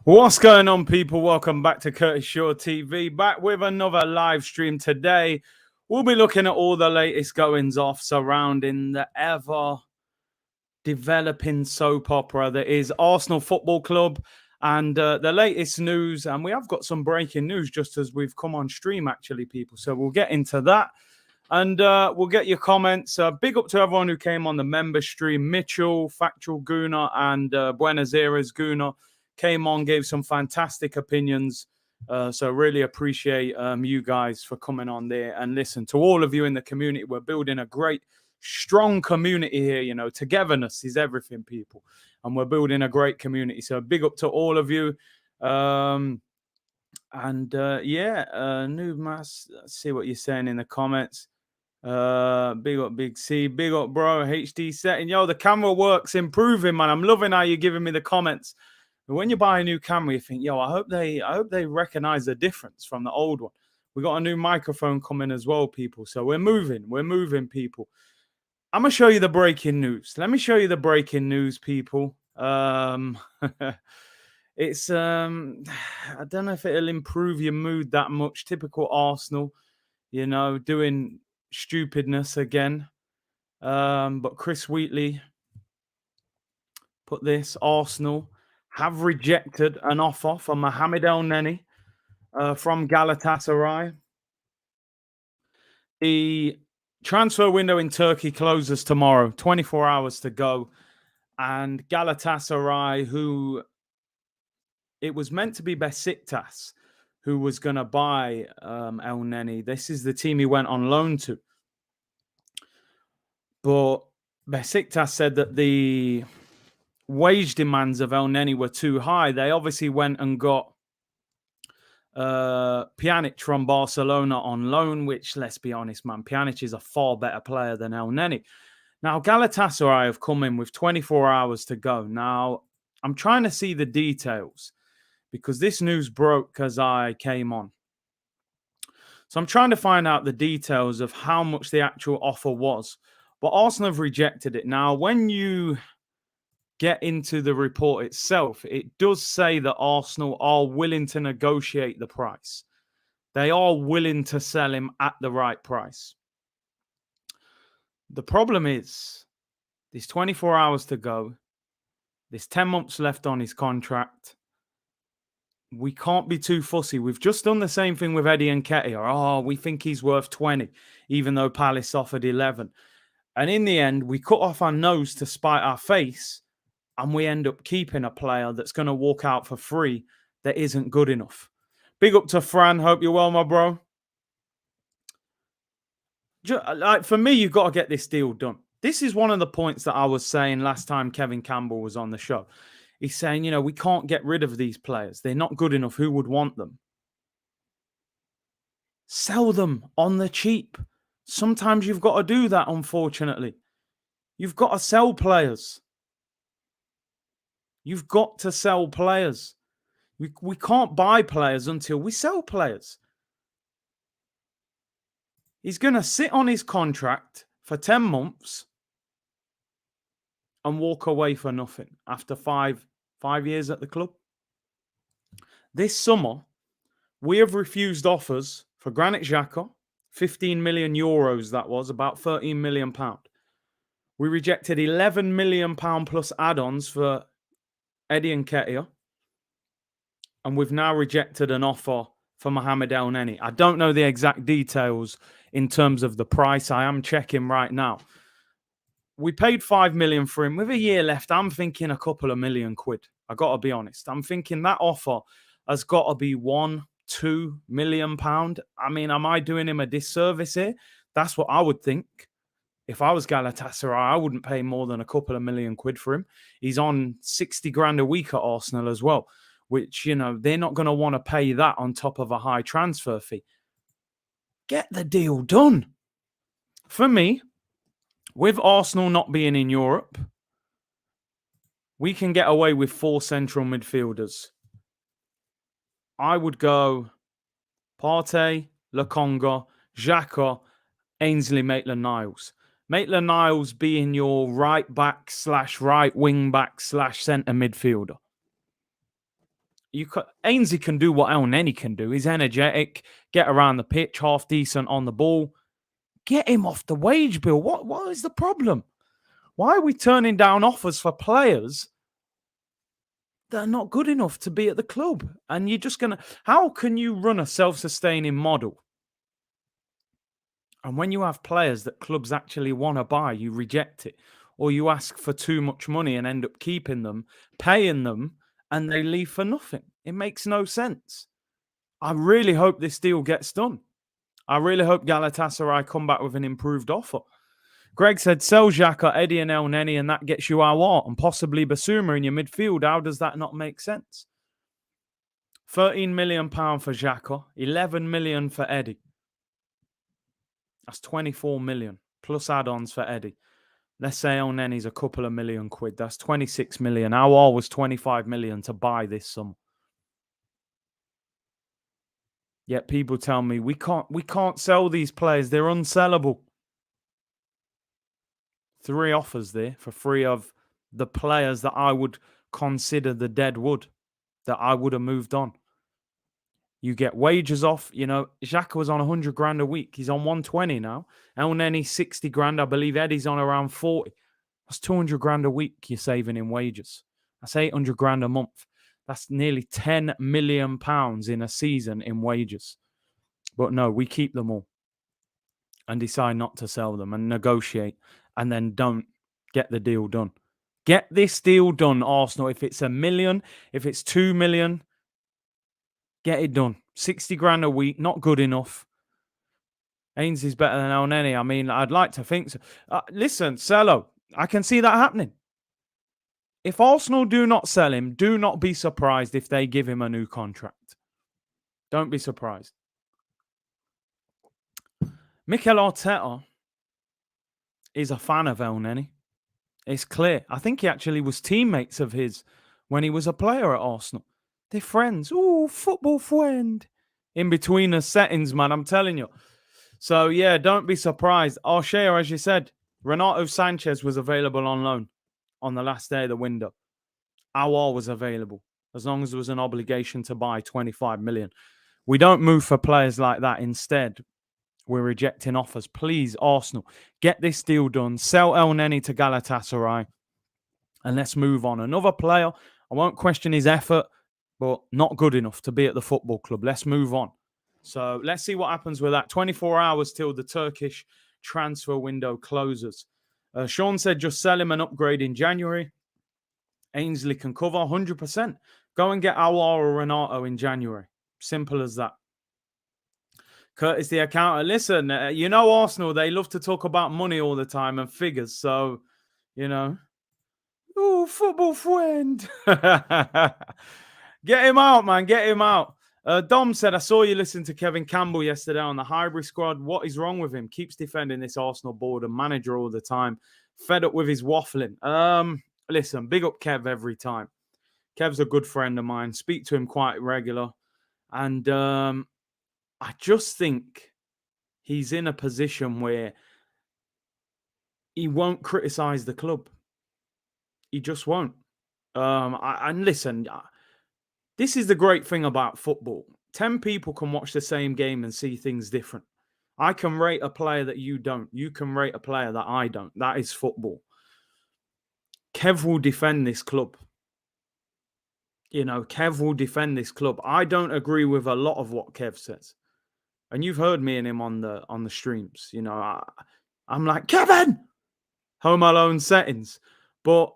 What's going on, people? Welcome back to Curtis Shaw TV. Back with another live stream today. We'll be looking at all the latest goings-off surrounding the ever-developing soap opera that is Arsenal Football Club and the latest news. And we have got some breaking news just as we've come on stream, actually, people. So we'll get into that. And we'll get your comments. Big up to everyone who came on the member stream. Mitchell, Factual Guna, and Buenos Aires Guna came on, gave some fantastic opinions. So really appreciate you guys for coming on there. And listen, to all of you in the community, we're building a great, strong community here. You know, togetherness is everything, people. And we're building a great community. So big up to all of you. Noob Mass, let's see what you're saying in the comments. Big up Big C, big up bro, HD setting. Yo, the camera work's improving, man. I'm loving how you're giving me the comments. When you buy a new camera, you think, yo, I hope they recognize the difference from the old one. We got a new microphone coming as well, people. So we're moving, people. I'm gonna show you the breaking news. Let me show you the breaking news, people. It's I don't know if it'll improve your mood that much. Typical Arsenal, you know, doing stupidness again. But Chris Wheatley put this: Arsenal have rejected an offer for Mohamed Elneny from Galatasaray. The transfer window in Turkey closes tomorrow, 24 hours to go. And Galatasaray, who it was meant to be Besiktas, who was going to buy Elneny. This is the team he went on loan to. But Besiktas said that the wage demands of Elneny were too high. They obviously went and got Pjanic from Barcelona on loan, which, let's be honest, man, Pjanic is a far better player than Elneny. Now, Galatasaray have come in with 24 hours to go. Now, I'm trying to see the details because this news broke as I came on. So I'm trying to find out the details of how much the actual offer was. But Arsenal have rejected it. Now, when you get into the report itself, it does say that Arsenal are willing to negotiate the price. They are willing to sell him at the right price. The problem is, there's 24 hours to go. There's 10 months left on his contract. We can't be too fussy. We've just done the same thing with Eddie Nketiah. Oh, we think he's worth 20, even though Palace offered 11. And in the end, we cut off our nose to spite our face, and we end up keeping a player that's going to walk out for free that isn't good enough. Big up to Fran. Hope you're well, my bro. Like, for me, you've got to get this deal done. This is one of the points that I was saying last time Kevin Campbell was on the show. He's saying, you know, we can't get rid of these players. They're not good enough. Who would want them? Sell them on the cheap. Sometimes you've got to do that, unfortunately. You've got to sell players. You've got to sell players. We can't buy players until we sell players. He's going to sit on his contract for 10 months and walk away for nothing after five years at the club. This summer, we have refused offers for Granit Xhaka, 15 million euros that was, about 13 million pound. We rejected 11 million pound plus add-ons for Eddie Nketiah. And we've now rejected an offer for Mohamed Elneny. I don't know the exact details in terms of the price. I am checking right now. We paid 5 million for him. With a year left, I'm thinking a couple of million quid. I got to be honest. I'm thinking that offer has got to be 1-2 million pound. I mean, am I doing him a disservice here? That's what I would think. If I was Galatasaray, I wouldn't pay more than a couple of million quid for him. He's on 60 grand a week at Arsenal as well, which, you know, they're not going to want to pay that on top of a high transfer fee. Get the deal done. For me, with Arsenal not being in Europe, we can get away with 4 central midfielders. I would go Partey, Lokonga, Xhaka, Ainsley, Maitland-Niles. Maitland-Niles being your right back / right wing back / centre midfielder. Ainsley can do what Elneny can do. He's energetic, get around the pitch, half decent on the ball. Get him off the wage bill. What is the problem? Why are we turning down offers for players that are not good enough to be at the club? And you're just how can you run a self-sustaining model? And when you have players that clubs actually want to buy, you reject it. Or you ask for too much money and end up keeping them, paying them, and they leave for nothing. It makes no sense. I really hope this deal gets done. I really hope Galatasaray come back with an improved offer. Greg said, sell Xhaka, Eddie and Elneny, and that gets you Auba and possibly Basuma in your midfield. How does that not make sense? £13 million for Xhaka, 11 million for Eddie. That's 24 million plus add-ons for Eddie. Let's say Elneny's a couple of million quid. That's 26 million. Auba was 25 million to buy this sum. Yet people tell me we can't sell these players. They're unsellable. 3 offers there for 3 of the players that I would consider the dead wood, that I would have moved on. You get wages off. Xhaka was on 100 grand a week. He's on 120 now. Elneny 60 grand. I believe Eddie's on around 40. That's 200 grand a week you're saving in wages. That's 800 grand a month. That's nearly 10 million pounds in a season in wages. But no, we keep them all and decide not to sell them and negotiate and then don't get the deal done. Get this deal done, Arsenal. If it's $1 million, if it's 2 million, get it done. 60 grand a week, not good enough. Ainsley's better than Elneny. I mean, I'd like to think so. Listen, Cello, I can see that happening. If Arsenal do not sell him, do not be surprised if they give him a new contract. Don't be surprised. Mikel Arteta is a fan of Elneny. It's clear. I think he actually was teammates of his when he was a player at Arsenal. They're friends. Ooh, football friend. In between the settings, man, I'm telling you. So, yeah, don't be surprised. Arshea, as you said, Renato Sanchez was available on loan on the last day of the window. Auba was available, as long as there was an obligation to buy 25 million. We don't move for players like that. Instead, we're rejecting offers. Please, Arsenal, get this deal done. Sell Elneny to Galatasaray, and let's move on. Another player, I won't question his effort, but not good enough to be at the football club. Let's move on. So let's see what happens with that. 24 hours till the Turkish transfer window closes. Sean said just sell him and upgrade in January. Ainsley can cover 100%. Go and get Auba or Renato in January. Simple as that. Curtis the accountant. Listen, Arsenal, they love to talk about money all the time and figures. So, oh, football friend. Get him out, man. Get him out. Dom said, I saw you listen to Kevin Campbell yesterday on the hybrid squad. What is wrong with him? Keeps defending this Arsenal board and manager all the time. Fed up with his waffling. Listen, big up Kev every time. Kev's a good friend of mine. Speak to him quite regular. And I just think he's in a position where he won't criticize the club. He just won't. And listen, this is the great thing about football. 10 people can watch the same game and see things different. I can rate a player that you don't. You can rate a player that I don't. That is football. Kev will defend this club. Kev will defend this club. I don't agree with a lot of what Kev says. And you've heard me and him on the streams. I'm like, Kevin! Home Alone settings. But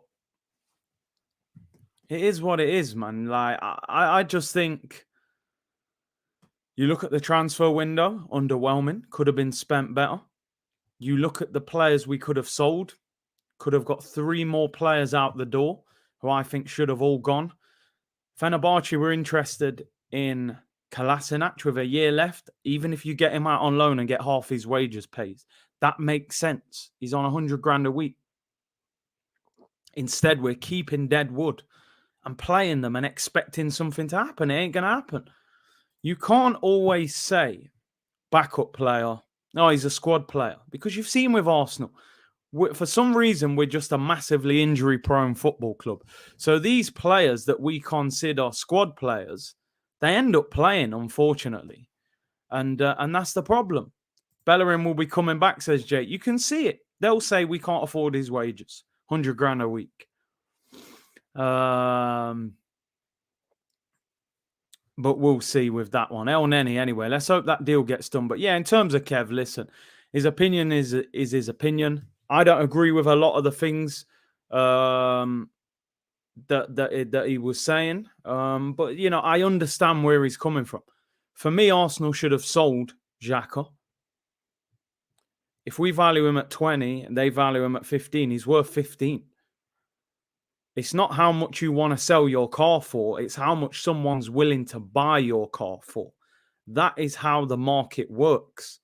it is what it is, man. Like, I just think you look at the transfer window, underwhelming, could have been spent better. You look at the players we could have sold, could have got 3 more players out the door who I think should have all gone. Fenerbahce were interested in Kolasinac with a year left. Even if you get him out on loan and get half his wages paid, that makes sense. He's on 100 grand a week. Instead, we're keeping dead wood and playing them and expecting something to happen. It ain't going to happen. You can't always say backup player, no, he's a squad player, because you've seen with Arsenal, for some reason, we're just a massively injury-prone football club. So these players that we consider squad players, they end up playing, unfortunately. And that's the problem. Bellerin will be coming back, says Jake. You can see it. They'll say we can't afford his wages, 100 grand a week. But we'll see with that one. Elneny, anyway. Let's hope that deal gets done. But yeah, in terms of Kev, listen, his opinion is his opinion. I don't agree with a lot of the things that he was saying. But, you know, I understand where he's coming from. For me, Arsenal should have sold Xhaka. If we value him at 20 and they value him at 15, he's worth 15. It's not how much you want to sell your car for. It's how much someone's willing to buy your car for. That is how the market works.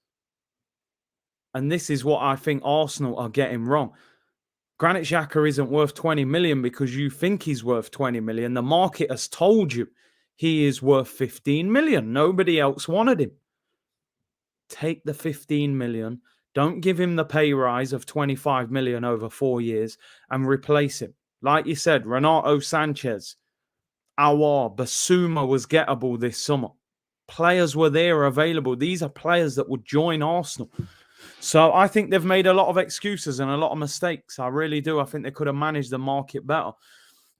And this is what I think Arsenal are getting wrong. Granit Xhaka isn't worth 20 million because you think he's worth 20 million. The market has told you he is worth 15 million. Nobody else wanted him. Take the 15 million. Don't give him the pay rise of 25 million over 4 years and replace him. Like you said, Renato Sanchez, Auba, Basuma was gettable this summer. Players were there available. These are players that would join Arsenal. So I think they've made a lot of excuses and a lot of mistakes. I really do. I think they could have managed the market better.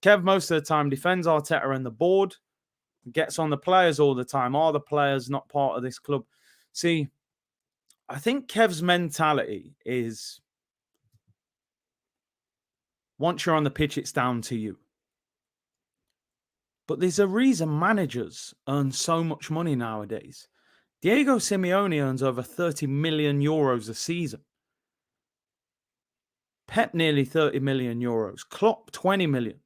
Kev, most of the time, defends Arteta and the board, gets on the players all the time. Are the players not part of this club? See, I think Kev's mentality is once you're on the pitch, it's down to you. But there's a reason managers earn so much money nowadays. Diego Simeone earns over 30 million euros a season. Pep nearly 30 million euros. Klopp 20 million.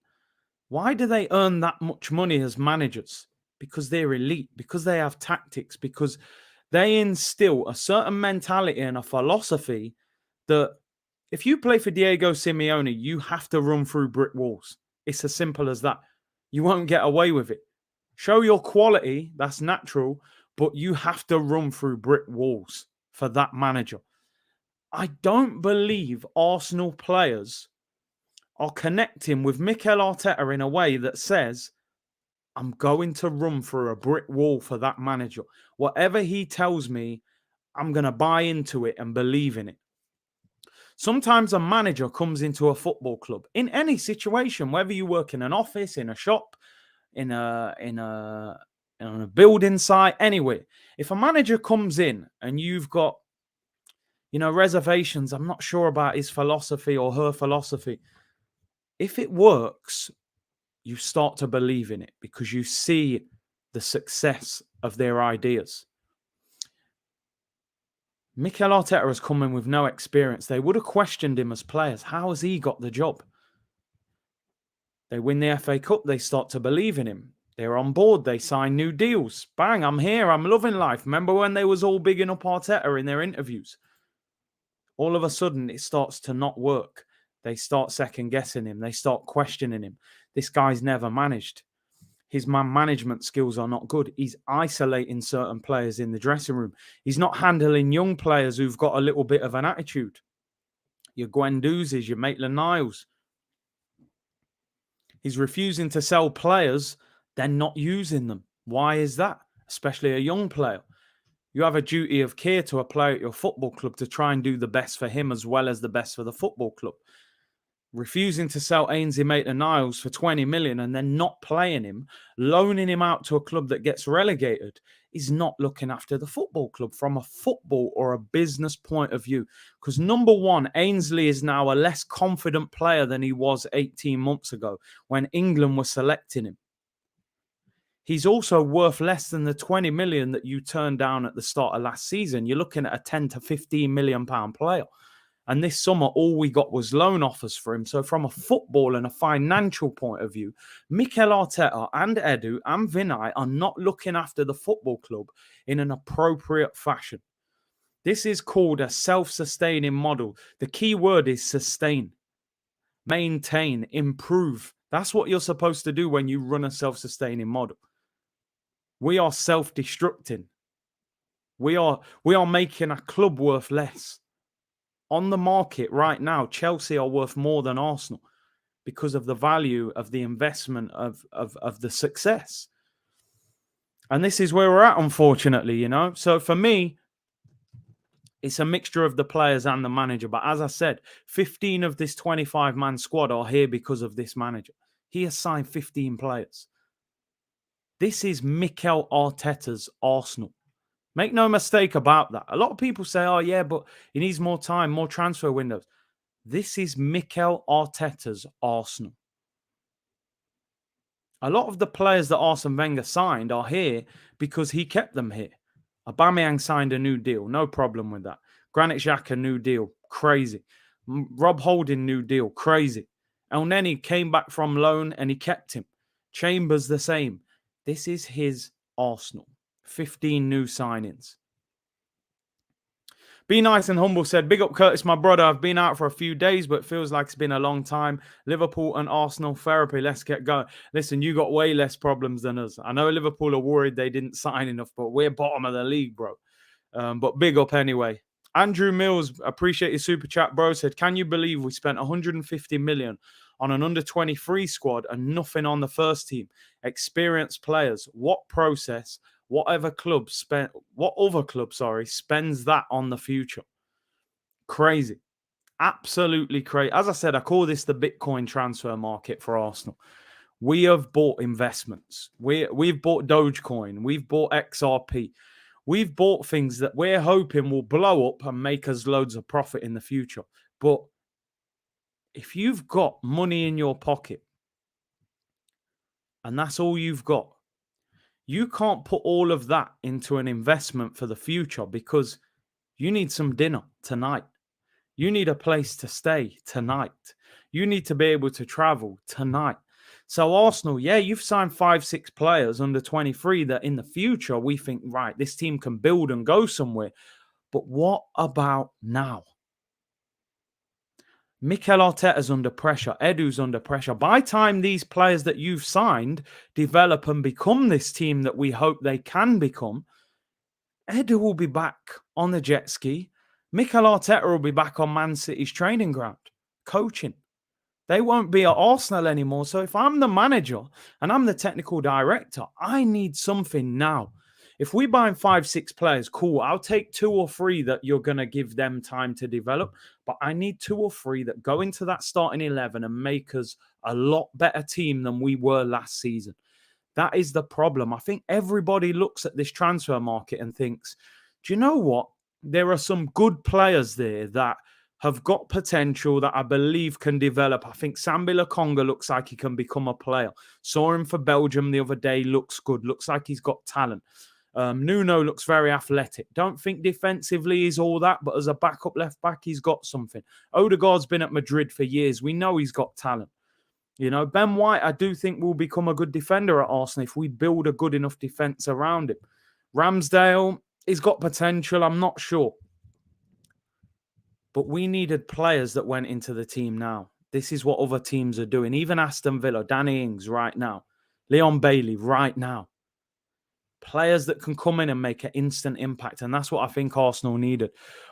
Why do they earn that much money as managers? Because they're elite, because they have tactics, because they instill a certain mentality and a philosophy that if you play for Diego Simeone, you have to run through brick walls. It's as simple as that. You won't get away with it. Show your quality, that's natural, but you have to run through brick walls for that manager. I don't believe Arsenal players are connecting with Mikel Arteta in a way that says, I'm going to run through a brick wall for that manager. Whatever he tells me, I'm going to buy into it and believe in it. Sometimes a manager comes into a football club in any situation, whether you work in an office, in a shop, in a building site, anywhere. If a manager comes in and you've got, reservations, I'm not sure about his philosophy or her philosophy. If it works, you start to believe in it because you see the success of their ideas. Mikel Arteta has come in with no experience. They would have questioned him as players. How has he got the job? They win the FA Cup. They start to believe in him. They're on board. They sign new deals. Bang, I'm here. I'm loving life. Remember when they was all bigging up Arteta in their interviews? All of a sudden, it starts to not work. They start second-guessing him. They start questioning him. This guy's never managed. His man management skills are not good. He's isolating certain players in the dressing room. He's not handling young players who've got a little bit of an attitude. Your Guendouzis, your Maitland-Niles. He's refusing to sell players, then not using them. Why is that? Especially a young player. You have a duty of care to a player at your football club to try and do the best for him as well as the best for the football club. Refusing to sell Ainsley Maitland-Niles for 20 million and then not playing him, loaning him out to a club that gets relegated, is not looking after the football club from a football or a business point of view. Because number one, Ainsley is now a less confident player than he was 18 months ago when England was selecting him. He's also worth less than the 20 million that you turned down at the start of last season. You're looking at a 10 to 15 million pound player. And this summer, all we got was loan offers for him. So from a football and a financial point of view, Mikel Arteta and Edu and Vinay are not looking after the football club in an appropriate fashion. This is called a self-sustaining model. The key word is sustain, maintain, improve. That's what you're supposed to do when you run a self-sustaining model. We are self-destructing. We are making a club worth less. on the market right now, Chelsea are worth more than Arsenal because of the value of the investment of the success. And this is where we're at, unfortunately, you know. So for me, it's a mixture of the players and the manager. But as I said, 15 of this 25-man squad are here because of this manager. He has signed 15 players. This is Mikel Arteta's Arsenal. Make no mistake about that. A lot of people say, oh, yeah, but he needs more time, more transfer windows. This is Mikel Arteta's Arsenal. A lot of the players that Arsene Wenger signed are here because he kept them here. Aubameyang signed a new deal. No problem with that. Granit Xhaka, new deal. Crazy. Rob Holding, new deal. Crazy. Elneny came back from loan and he kept him. Chambers, the same. This is his Arsenal. 15 new signings. Be Nice and Humble said, big up Curtis, my brother. I've been out for a few days, but it feels like it's been a long time. Liverpool and Arsenal therapy. Let's get going. Listen, you got way less problems than us. I know Liverpool are worried they didn't sign enough, but we're bottom of the league, bro. But big up anyway. Andrew Mills, appreciate your super chat, bro. Said, can you believe we spent 150 million on an under-23 squad and nothing on the first team? Experienced players. What process? What other club spends that on the future? Crazy. Absolutely crazy. As I said, I call this the Bitcoin transfer market for Arsenal. We have bought investments. We've bought Dogecoin. We've bought XRP. We've bought things that we're hoping will blow up and make us loads of profit in the future. But if you've got money in your pocket and that's all you've got, you can't put all of that into an investment for the future because you need some dinner tonight. You need a place to stay tonight. You need to be able to travel tonight. So Arsenal, yeah, you've signed 5-6 players under 23 that in the future we think, right, this team can build and go somewhere. But what about now? Mikel Arteta's under pressure. Edu's under pressure. By the time these players that you've signed develop and become this team that we hope they can become, Edu will be back on the jet ski. Mikel Arteta will be back on Man City's training ground, coaching. They won't be at Arsenal anymore. So if I'm the manager and I'm the technical director, I need something now. If we buy 5-6 players, cool. I'll take 2 or 3 that you're going to give them time to develop. But I need 2 or 3 that go into that starting 11 and make us a lot better team than we were last season. That is the problem. I think everybody looks at this transfer market and thinks, do you know what? There are some good players there that have got potential that I believe can develop. I think Sambi Lokonga looks like he can become a player. Saw him for Belgium the other day. Looks good. Looks like he's got talent. Nuno looks very athletic. Don't think defensively he's all that, but as a backup left back, he's got something. Odegaard's been at Madrid for years. We know he's got talent. You know, Ben White, I do think will become a good defender at Arsenal if we build a good enough defence around him. Ramsdale, he's got potential. I'm not sure. But we needed players that went into the team now. This is what other teams are doing. Even Aston Villa, Danny Ings right now. Leon Bailey right now. Players that can come in and make an instant impact. And that's what I think Arsenal needed.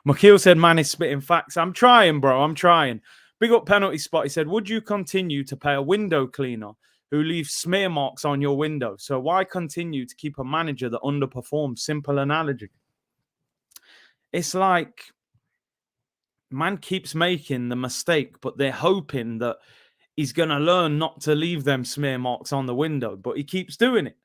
McKeel said, man is spitting facts. I'm trying, bro. I'm trying. Big up penalty spot. He said, would you continue to pay a window cleaner who leaves smear marks on your window? So why continue to keep a manager that underperforms? Simple analogy. It's like man keeps making the mistake, but they're hoping that he's going to learn not to leave them smear marks on the window, but he keeps doing it.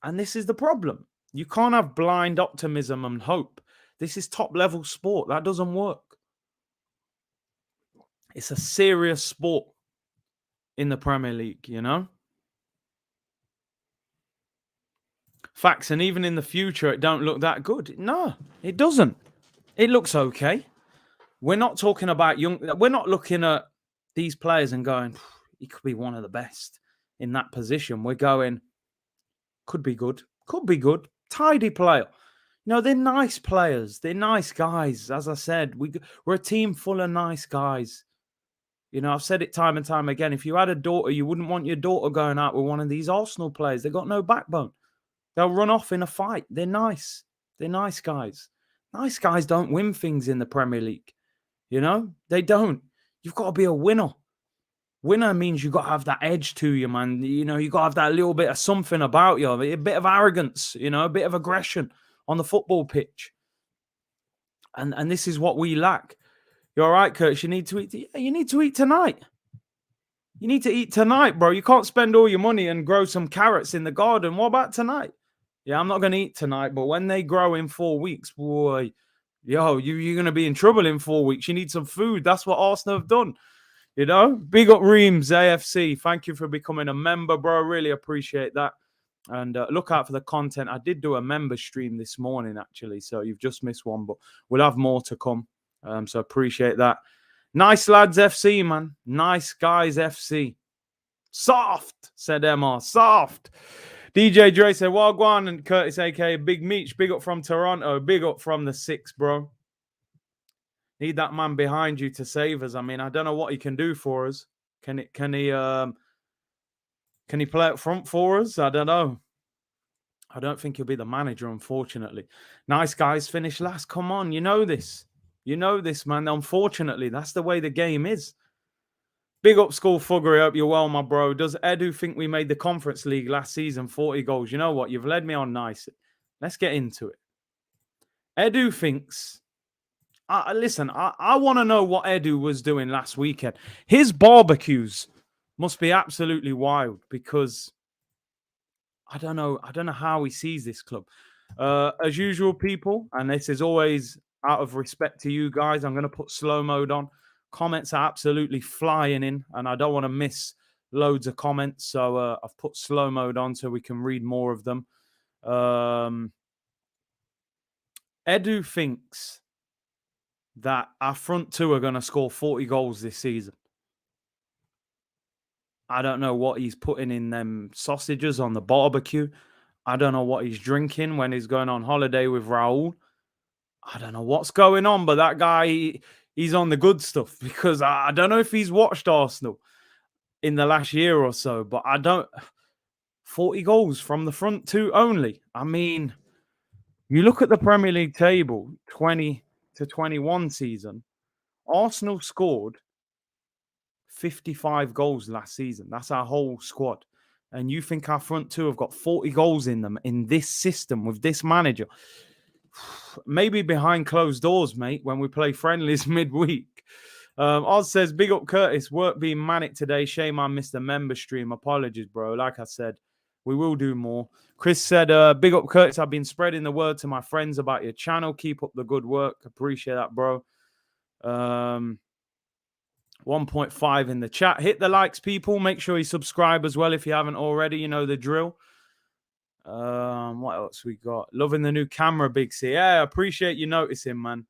And this is the problem. You can't have blind optimism and hope. This is top-level sport. That doesn't work. It's a serious sport in the Premier League, you know? Facts, and even in the future, it don't look that good. No, it doesn't. It looks okay. We're not talking about young... We're not looking at these players and going, he could be one of the best in that position. We're going, could be good. Could be good. Tidy player. You know, they're nice players. They're nice guys. As I said, we're a team full of nice guys. You know, I've said it time and time again. If you had a daughter, you wouldn't want your daughter going out with one of these Arsenal players. They've got no backbone. They'll run off in a fight. They're nice. They're nice guys. Nice guys don't win things in the Premier League. You know, they don't. You've got to be a winner. Winner means you got to have that edge to you, man. You know, you got to have that little bit of something about you, a bit of arrogance, you know, a bit of aggression on the football pitch. And this is what we lack. You're all right, Curtis. You need to eat. You need to eat tonight. You need to eat tonight, bro. You can't spend all your money and grow some carrots in the garden. What about tonight? Yeah, I'm not going to eat tonight, but when they grow in 4 weeks, boy, you're going to be in trouble in 4 weeks. You need some food. That's what Arsenal have done. You know, big up Reams AFC. Thank you for becoming a member, bro. Really appreciate that. And look out for the content. I did do a member stream this morning, actually. So you've just missed one, but we'll have more to come. So appreciate that. Nice lads FC, man. Nice guys FC. Soft, said MR. Soft. DJ Dre said, Wagwan and Curtis, a.k.a. Big Meech. Big up from Toronto. Big up from the 6, bro. Need that man behind you to save us. I mean, I don't know what he can do for us. Can he play up front for us? I don't know. I don't think he'll be the manager, unfortunately. Nice guys finish last. Come on, you know this. You know this, man. Unfortunately, that's the way the game is. Big up School Fuggery. Hope you're well, my bro. Does Edu think we made the Conference League last season? 40 goals. You know what? You've led me on nicely. Let's get into it. Edu thinks... listen, I want to know what Edu was doing last weekend. His barbecues must be absolutely wild because I don't know how he sees this club. As usual, people, and this is always out of respect to you guys, I'm going to put slow mode on. Comments are absolutely flying in, and I don't want to miss loads of comments. So I've put slow mode on so we can read more of them. Edu thinks that our front two are going to score 40 goals this season. I don't know what he's putting in them sausages on the barbecue. I don't know what he's drinking when he's going on holiday with Raul. I don't know what's going on, but that guy, he's on the good stuff because I don't know if he's watched Arsenal in the last year or so, but 40 goals from the front two only. I mean, you look at the Premier League table, 20 to 21 season, Arsenal scored 55 goals last season. That's our whole squad. And you think our front two have got 40 goals in them in this system with this manager? Maybe behind closed doors, mate, when we play friendlies midweek. Oz says, big up Curtis. Work being manic today. Shame I missed the member stream. Apologies, bro. Like I said, we will do more. Chris said, big up Curtis. I've been spreading the word to my friends about your channel. Keep up the good work. Appreciate that, bro. 1.5 in the chat. Hit the likes, people. Make sure you subscribe as well if you haven't already. You know the drill. What else we got? Loving the new camera, Big C. Yeah, I appreciate you noticing, man.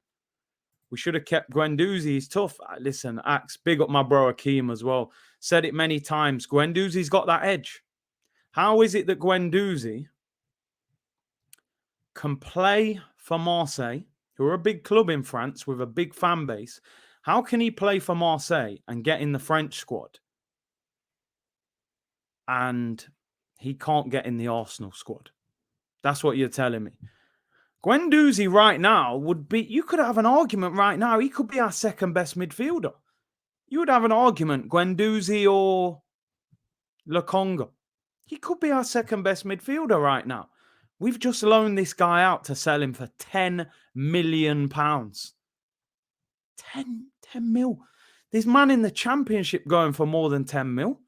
We should have kept Guendouzi. He's tough. Listen, Axe, big up my bro Akeem as well. Said it many times. Guendouzi's got that edge. How is it that Guendouzi can play for Marseille, who are a big club in France with a big fan base? How can he play for Marseille and get in the French squad? And he can't get in the Arsenal squad. That's what you're telling me. Guendouzi right now would be... You could have an argument right now. He could be our second best midfielder. You would have an argument, Guendouzi or Laconga. He could be our second best midfielder right now. We've just loaned this guy out to sell him for £10 million. 10 mil. There's man in the Championship going for more than 10 mil.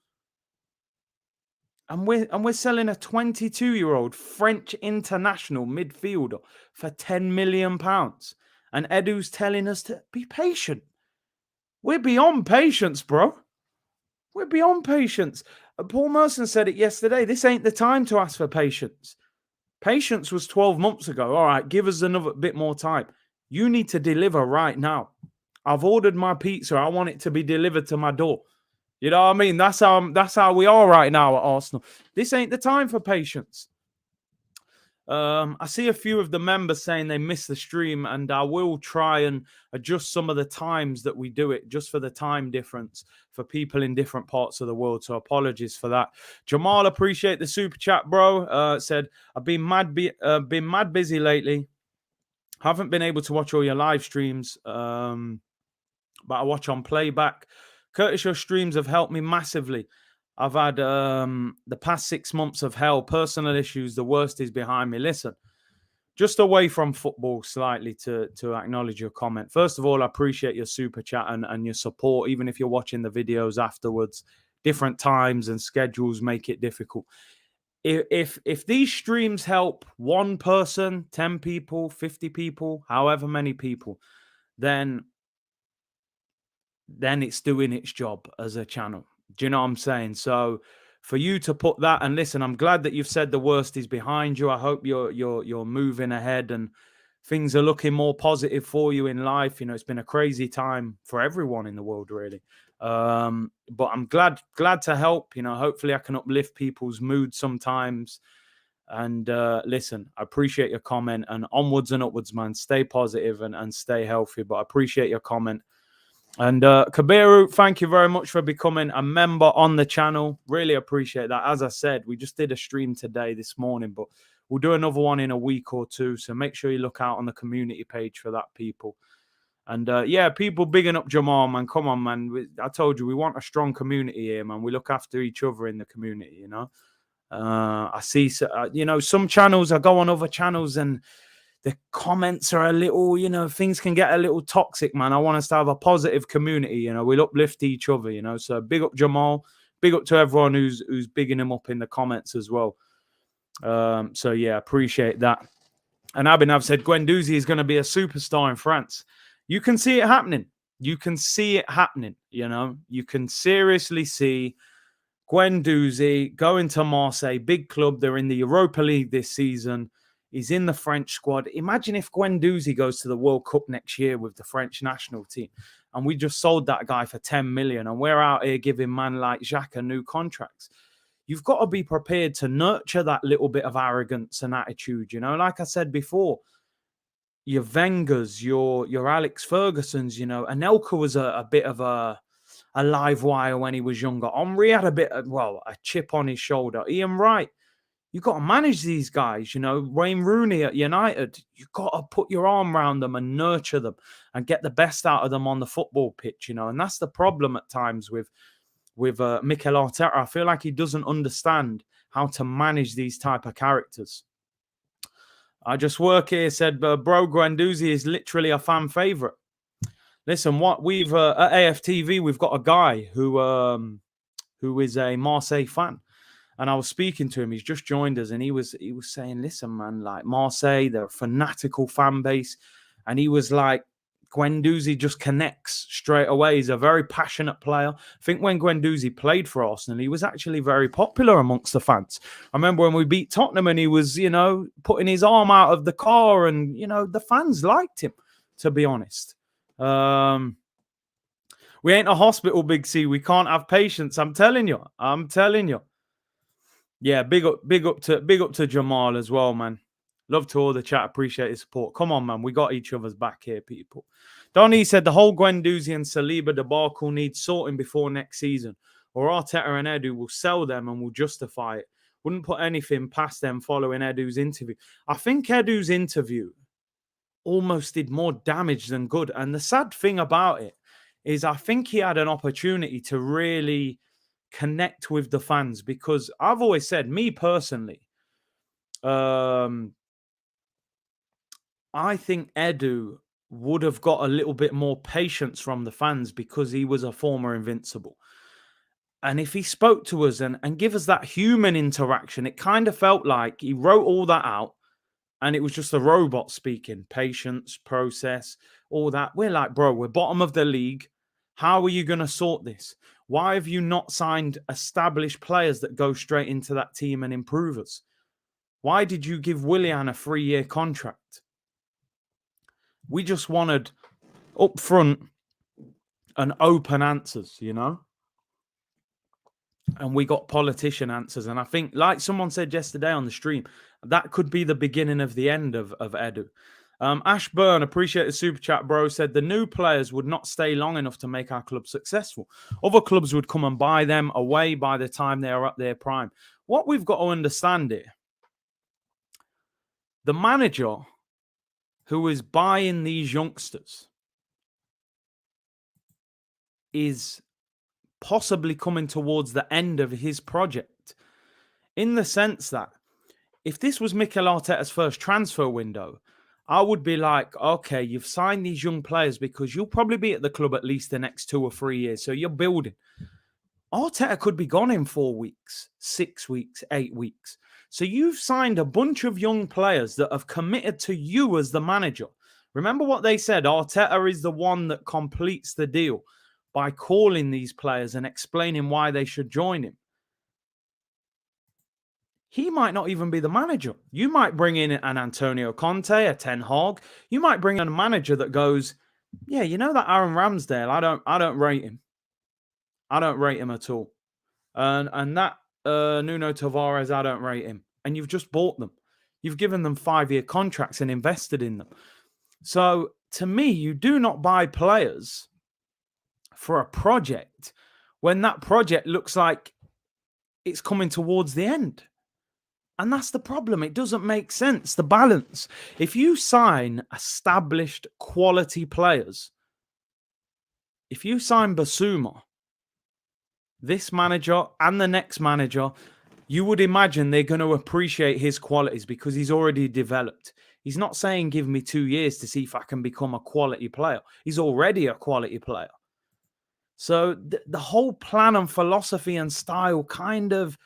And we're selling a 22-year-old French international midfielder for £10 million. And Edu's telling us to be patient. We're beyond patience, bro. We're beyond patience. Paul Merson said it yesterday. This ain't the time to ask for patience. Patience was 12 months ago. All right, give us another bit more time. You need to deliver right now. I've ordered my pizza. I want it to be delivered to my door. You know what I mean? That's how we are right now at Arsenal. This ain't the time for patience. I see a few of the members saying they missed the stream, and I will try and adjust some of the times that we do it, just for the time difference for people in different parts of the world. So apologies for that. Jamal, appreciate the super chat, bro. Said, I've been mad busy lately. Haven't been able to watch all your live streams. but I watch on playback. Curtis, your streams have helped me massively. I've had the past 6 months of hell, personal issues. The worst is behind me. Listen, just away from football slightly to acknowledge your comment. First of all, I appreciate your super chat and your support, even if you're watching the videos afterwards. Different times and schedules make it difficult. If these streams help one person, 10 people, 50 people, however many people, then it's doing its job as a channel. Do you know what I'm saying? So for you to put that, and listen, I'm glad that you've said the worst is behind you. I hope you're moving ahead and things are looking more positive for you in life. You know, it's been a crazy time for everyone in the world, really. But I'm glad to help. You know, hopefully I can uplift people's mood sometimes. And listen, I appreciate your comment, and onwards and upwards, man. Stay positive and stay healthy. But I appreciate your comment. And Kabiru, thank you very much for becoming a member on the channel. Really appreciate that. As I said, we just did a stream today, this morning, but we'll do another one in a week or two. So make sure you look out on the community page for that, people. And yeah, people bigging up Jamal, man. Come on, man. I told you, we want a strong community here, man. We look after each other in the community, you know. I see, you know, some channels, I go on other channels and the comments are a little, you know, things can get a little toxic, man. I want us to have a positive community, you know. We'll uplift each other, you know. So big up Jamal, big up to everyone who's bigging him up in the comments as well. So yeah, appreciate that. And Abhinav said Guendouzi is going to be a superstar in France. You can see it happening. You can see it happening, you know. You can seriously see Guendouzi going to Marseille, big club. They're in the Europa League this season. He's in the French squad. Imagine if Guendouzi goes to the World Cup next year with the French national team, and we just sold that guy for 10 million, and we're out here giving man like Xhaka new contracts. You've got to be prepared to nurture that little bit of arrogance and attitude. You know, like I said before, your Wengers, your Alex Fergusons, you know, Anelka was a bit of a live wire when he was younger. Henry had a bit of, well, a chip on his shoulder. Ian Wright, you've got to manage these guys, you know. Wayne Rooney at United, you've got to put your arm around them and nurture them and get the best out of them on the football pitch, you know. And that's the problem at times with Mikel Arteta. I feel like he doesn't understand how to manage these type of characters. I just work here, said, bro, Guendouzi is literally a fan favorite. Listen, what we've at AFTV, we've got a guy who is a Marseille fan. And I was speaking to him. He's just joined us, and he was saying, "Listen, man, like Marseille, they're a fanatical fan base." And he was like, "Guendouzi just connects straight away. He's a very passionate player." I think when Guendouzi played for Arsenal, he was actually very popular amongst the fans. I remember when we beat Tottenham, and he was, you know, putting his arm out of the car, and you know, the fans liked him. To be honest, we ain't a hospital, Big C. We can't have patients. I'm telling you. Yeah, big up to Jamal as well, man. Love to all the chat. Appreciate his support. Come on, man. We got each other's back here, people. Donny said the whole Guendouzi and Saliba debacle needs sorting before next season, or Arteta and Edu will sell them and will justify it. Wouldn't put anything past them following Edu's interview. I think Edu's interview almost did more damage than good. And the sad thing about it is I think he had an opportunity to really connect with the fans, because I've always said, me personally, I think Edu would have got a little bit more patience from the fans because he was a former Invincible. And if he spoke to us and give us that human interaction, it kind of felt like he wrote all that out and it was just a robot speaking. Patience, process, all that. We're like, bro, we're bottom of the league. How are you going to sort this? Why have you not signed established players that go straight into that team and improve us? Why did you give Willian a 3-year contract? We just wanted upfront and open answers, you know? And we got politician answers. And I think, like someone said yesterday on the stream, that could be the beginning of the end of Edu. Ashburn, appreciate the super chat, bro, said the new players would not stay long enough to make our club successful. Other clubs would come and buy them away by the time they are at their prime. What we've got to understand here, the manager who is buying these youngsters is possibly coming towards the end of his project, in the sense that if this was Mikel Arteta's first transfer window, I would be like, okay, you've signed these young players because you'll probably be at the club at least the next 2 or 3 years. So you're building. Arteta could be gone in 4 weeks, 6 weeks, 8 weeks. So you've signed a bunch of young players that have committed to you as the manager. Remember what they said, Arteta is the one that completes the deal by calling these players and explaining why they should join him. He might not even be the manager. You might bring in an Antonio Conte, a Ten Hag. You might bring in a manager that goes, yeah, you know that Aaron Ramsdale, I don't rate him. I don't rate him at all. And that Nuno Tavares, I don't rate him. And you've just bought them. You've given them 5-year contracts and invested in them. So to me, you do not buy players for a project when that project looks like it's coming towards the end. And that's the problem. It doesn't make sense, the balance. If you sign established quality players, if you sign Basuma, this manager and the next manager, you would imagine they're going to appreciate his qualities because he's already developed. He's not saying give me 2 years to see if I can become a quality player. He's already a quality player. So the whole plan and philosophy and style kind of,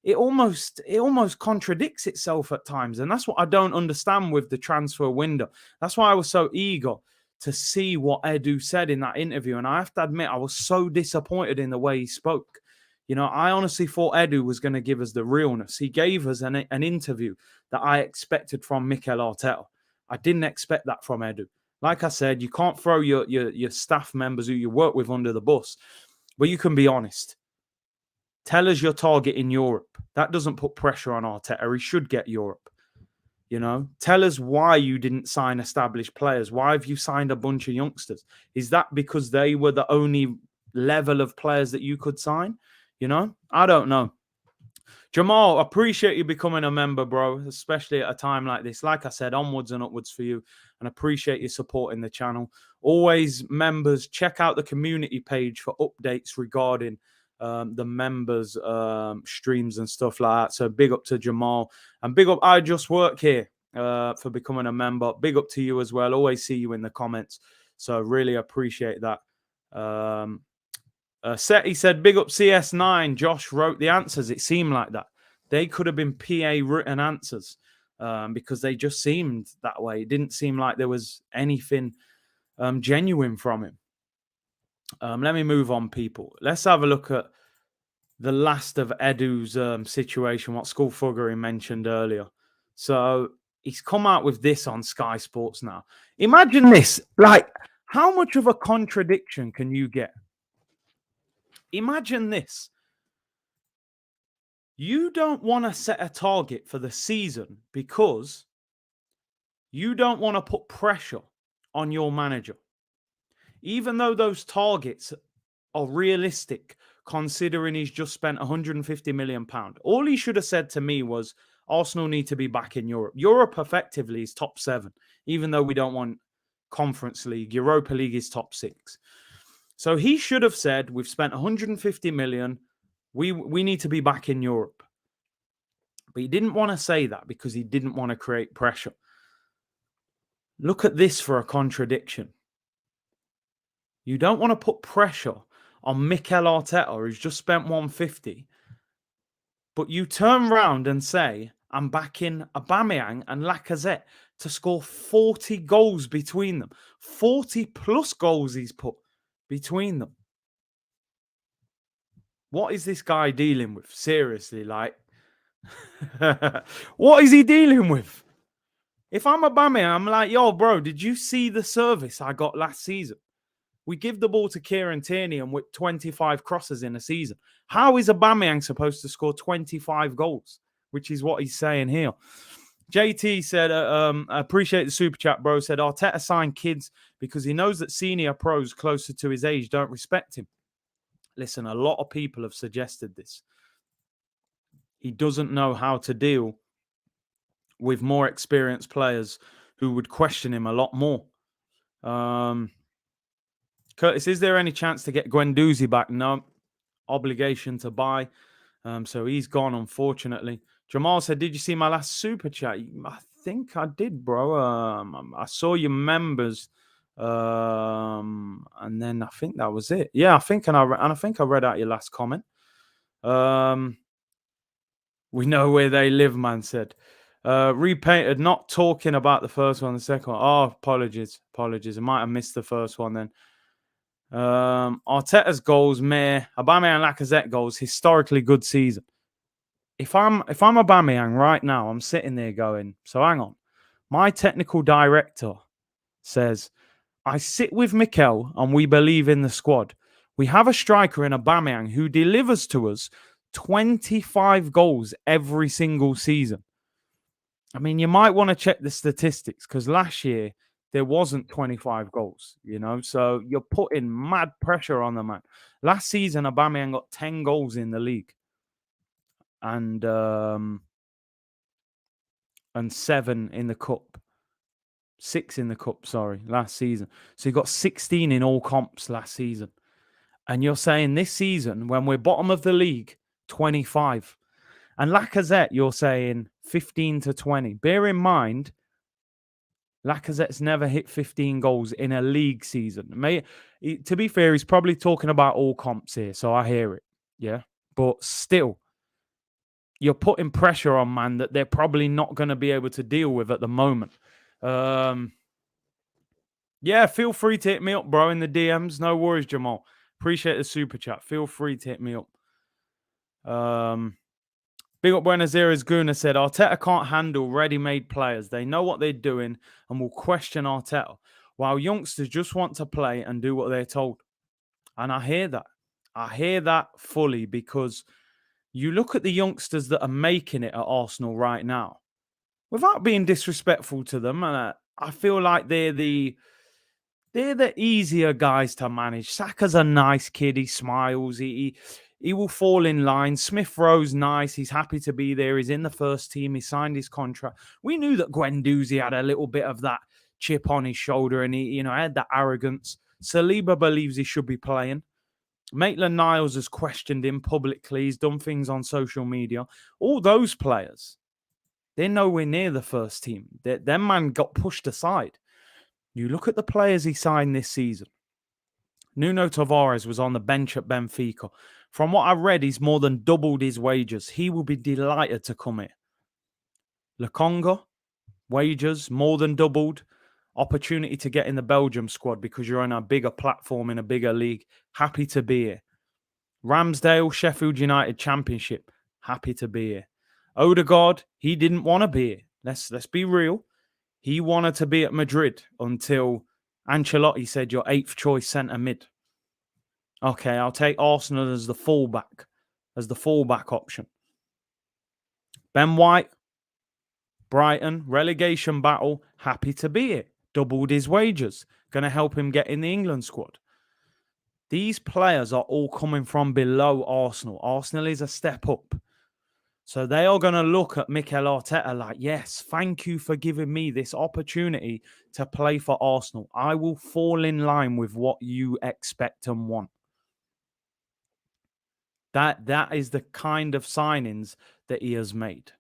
it almost contradicts itself at times. And that's what I don't understand with the transfer window. That's why I was so eager to see what Edu said in that interview. And I have to admit, I was so disappointed in the way he spoke. You know, I honestly thought Edu was going to give us the realness. He gave us an interview that I expected from Mikel Arteta. I didn't expect that from Edu. Like I said, you can't throw your staff members who you work with under the bus, but you can be honest. Tell us your target in Europe. That doesn't put pressure on Arteta. He should get Europe. You know, tell us why you didn't sign established players. Why have you signed a bunch of youngsters? Is that because they were the only level of players that you could sign? You know, I don't know. Jamal, appreciate you becoming a member, bro, especially at a time like this. Like I said, onwards and upwards for you, and appreciate you supporting the channel. Always, members, check out the community page for updates regarding the members' streams and stuff like that. So big up to Jamal, and big up I Just Work Here for becoming a member. Big up to you as well. Always see you in the comments. So really appreciate that. Seti said, big up CS9. Josh wrote the answers. It seemed like that. They could have been PA written answers because they just seemed that way. It didn't seem like there was anything genuine from him. Let me move on, people. Let's have a look at the last of Edu's situation, what Skullfuggery mentioned earlier. So he's come out with this on Sky Sports now. Imagine this. Like, how much of a contradiction can you get? Imagine this. You don't want to set a target for the season because you don't want to put pressure on your manager. Even though those targets are realistic, considering he's just spent £150 million. All he should have said to me was, Arsenal need to be back in Europe. Europe effectively is top 7, even though we don't want Conference League. Europa League is top 6. So he should have said, we've spent 150 million. We need to be back in Europe. But he didn't want to say that because he didn't want to create pressure. Look at this for a contradiction. You don't want to put pressure on Mikel Arteta, who's just spent 150, but you turn around and say, I'm backing Aubameyang and Lacazette to score 40 goals between them. 40 plus goals he's put between them. What is this guy dealing with? Seriously, like, what is he dealing with? If I'm Aubameyang, I'm like, yo, bro, did you see the service I got last season? We give the ball to Kieran Tierney and with 25 crosses in a season. How is Aubameyang supposed to score 25 goals? Which is what he's saying here. JT said, I appreciate the super chat, bro. Said, Arteta signed kids because he knows that senior pros closer to his age don't respect him. Listen, a lot of people have suggested this. He doesn't know how to deal with more experienced players who would question him a lot more. Curtis, is there any chance to get Guendouzi back? No. Obligation to buy. So he's gone, unfortunately. Jamal said, did you see my last super chat? I think I did, bro. I saw your members. And then I think that was it. Yeah, I think I think I read out your last comment. We know where they live, man said. Repainted, not talking about the first one, the second one. Oh, apologies. I might have missed the first one then. Arteta's goals, Aubameyang and Lacazette goals, historically good season. If I'm Aubameyang right now, I'm sitting there going, so hang on. My technical director says, I sit with Mikel and we believe in the squad. We have a striker in Aubameyang who delivers to us 25 goals every single season. I mean, you might want to check the statistics because last year there wasn't 25 goals, so you're putting mad pressure on the man. Last season, Aubameyang got 10 goals in the league and 7 in the cup. 6 in the cup, last season. So he got 16 in all comps last season. And you're saying this season, when we're bottom of the league, 25. And Lacazette, you're saying 15 to 20. Bear in mind, Lacazette's never hit 15 goals in a league season. To be fair, he's probably talking about all comps here, so I hear it. Yeah. But still, you're putting pressure on, man, that they're probably not going to be able to deal with at the moment. Yeah, feel free to hit me up, bro, in the DMs. No worries, Jamal. Appreciate the super chat. Feel free to hit me up. Big up Buenos Aires Guna said, Arteta can't handle ready-made players. They know what they're doing and will question Arteta, while youngsters just want to play and do what they're told. And I hear that. I hear that fully because you look at the youngsters that are making it at Arsenal right now, without being disrespectful to them, and I feel like they're the easier guys to manage. Saka's a nice kid. He smiles. He will fall in line. Smith Rowe's nice. He's happy to be there. He's in the first team. He signed his contract. We knew that Guendouzi had a little bit of that chip on his shoulder and he had that arrogance. Saliba believes he should be playing. Maitland-Niles has questioned him publicly. He's done things on social media. All those players, they're nowhere near the first team. Them man got pushed aside. You look at the players he signed this season. Nuno Tavares was on the bench at Benfica. From what I read, he's more than doubled his wages. He will be delighted to come here. Lokonga, wages more than doubled. Opportunity to get in the Belgium squad because you're on a bigger platform in a bigger league. Happy to be here. Ramsdale, Sheffield United Championship. Happy to be here. Odegaard, he didn't want to be here. Let's be real. He wanted to be at Madrid until Ancelotti said your 8th choice centre mid. Okay, I'll take Arsenal as the fallback option. Ben White, Brighton, relegation battle, happy to be it. Doubled his wages. Going to help him get in the England squad. These players are all coming from below Arsenal. Arsenal is a step up. So they are going to look at Mikel Arteta like, yes, thank you for giving me this opportunity to play for Arsenal. I will fall in line with what you expect and want. That is the kind of signings that he has made.